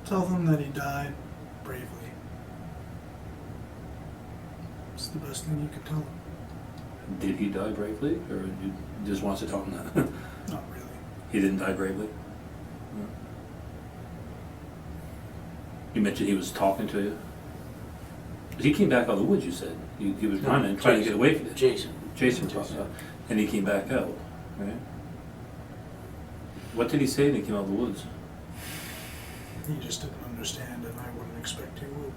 Tell them that he died bravely. It's the best thing you could tell them. Did he die bravely, or you just want to tell him that? Not really. He didn't die bravely? No. You mentioned he was talking to you? But he came back out of the woods, you said. He was running, trying to get away from it. Jason. Jason talked out, and he came back out, right? What did he say when he came out of the woods? He just didn't understand, and I wouldn't expect he would.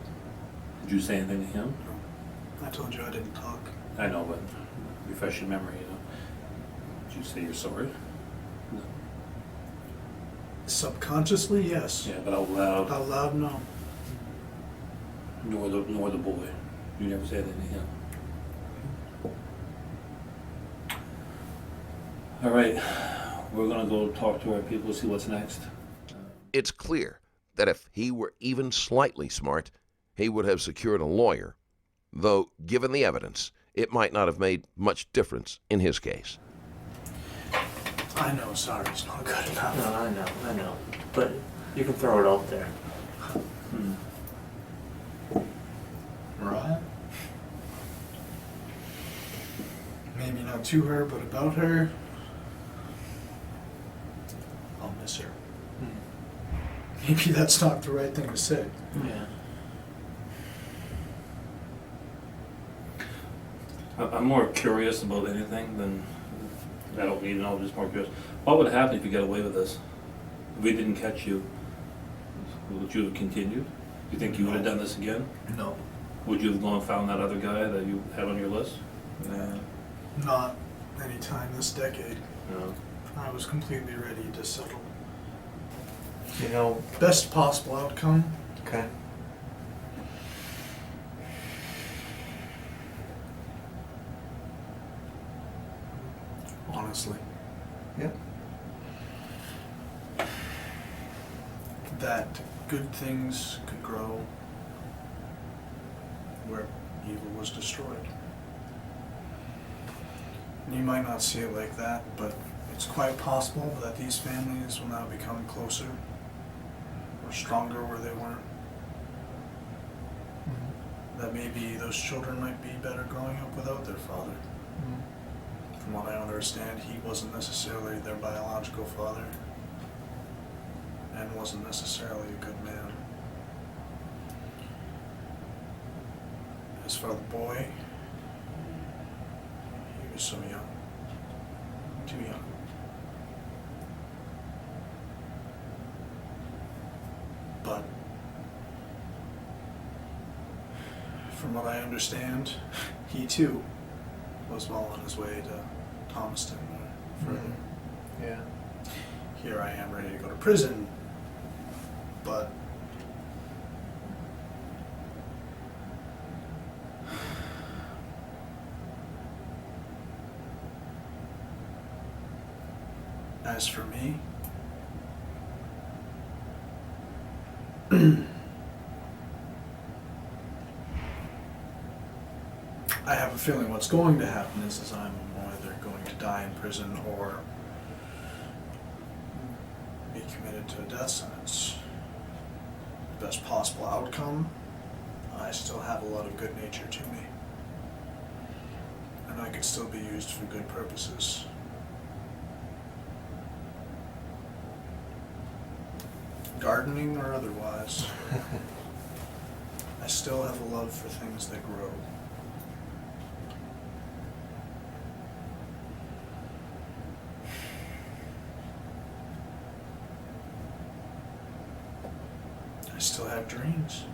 Did you say anything to him? I told you I didn't talk. I know, but refresh your memory, you know. Did you say you're sorry? No. Subconsciously, yes. Yeah, but out loud, Out loud, no. nor the boy. You never said anything to him. All right, we're gonna go talk to our people, see what's next. It's clear that if he were even slightly smart, he would have secured a lawyer, though given the evidence, it might not have made much difference in his case. I know sorry's not good enough. No, I know. But you can throw it out there. Right? Maybe not to her, but about her. I'll miss her. Maybe that's not the right thing to say. Yeah. I'm more curious about anything than, I don't need to know, I'm just more curious. What would happen if you get away with this? If we didn't catch you, would you have continued? You think you would have done this again? No. Would you have gone and found that other guy that you had on your list? Nah. Not anytime this decade. No. I was completely ready to settle. You know, Best possible outcome. okay. Honestly. Yep. That good things could grow where evil was destroyed. And you might not see it like that, but it's quite possible that these families will now become closer or stronger where they weren't. That maybe those children might be better growing up without their father. From what I understand, he wasn't necessarily their biological father and wasn't necessarily a good man. As for the boy, he was so young. Too young. But from what I understand, he too was well on his way to Thomaston or further. Yeah. Here I am ready to go to prison, but as for me, I have a feeling what's going to happen is I'm either going to die in prison or be committed to a death sentence. Best possible outcome, I still have a lot of good nature to me. And I could still be used for good purposes. Gardening or otherwise. I still have a love for things that grow. I still have dreams.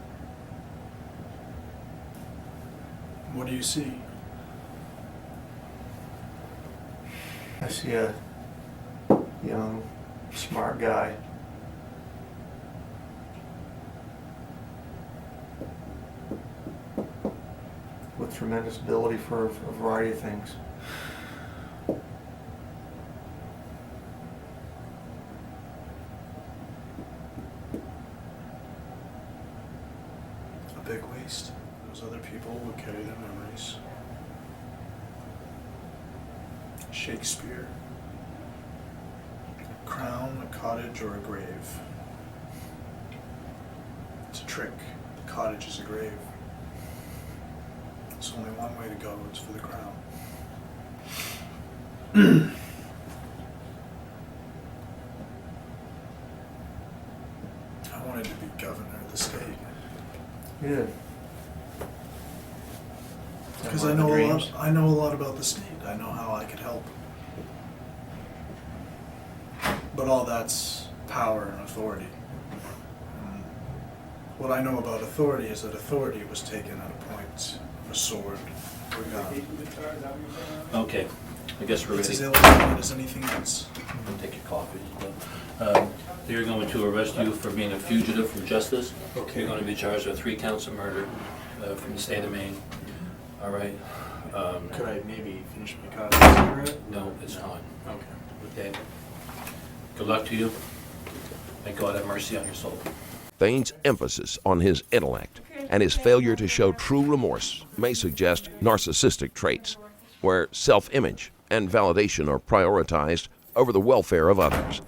What do you see? I see a young, smart guy. With tremendous ability for a variety of things. A big waste. Those other people would carry their memories. Shakespeare. A crown, a cottage, or a grave. It's a trick. The cottage is a grave. There's only one way to go, it's for the crown. I wanted to be governor of the state. Yeah. Because I know a lot about the state. I know how I could help. But all that's power and authority. And what I know about authority is that authority was taken at a point of a sword or gun. Okay, I guess we're It's ready. as illegitimate as anything else. Take your coffee. They're going to arrest you for being a fugitive from justice. Okay. You're going to be charged with 3 counts of murder from the state of Maine. All right. Could I maybe finish my coffee cigarette? No, it's fine. Okay. Okay. Good luck to you. May God have mercy on your soul. Thayne's emphasis on his intellect and his failure to show true remorse may suggest narcissistic traits, where self-image and validation are prioritized over the welfare of others.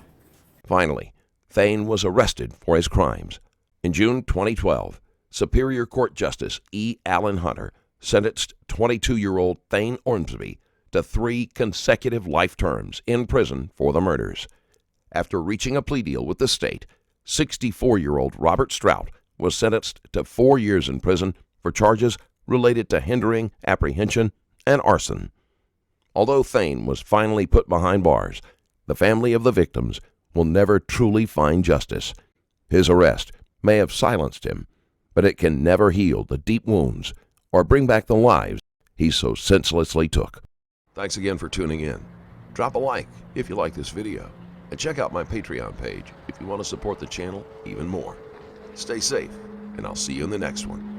Finally, Thayne was arrested for his crimes. In June 2012, Superior Court Justice E. Allen Hunter sentenced 22-year-old Thayne Ormsby to 3 consecutive life terms in prison for the murders. After reaching a plea deal with the state, 64-year-old Robert Strout was sentenced to 4 years in prison for charges related to hindering, apprehension, and arson. Although Thayne was finally put behind bars, the family of the victims will never truly find justice. His arrest may have silenced him, but it can never heal the deep wounds or bring back the lives he so senselessly took. Thanks again for tuning in. Drop a like if you like this video, and check out my Patreon page if you want to support the channel even more. Stay safe, and I'll see you in the next one.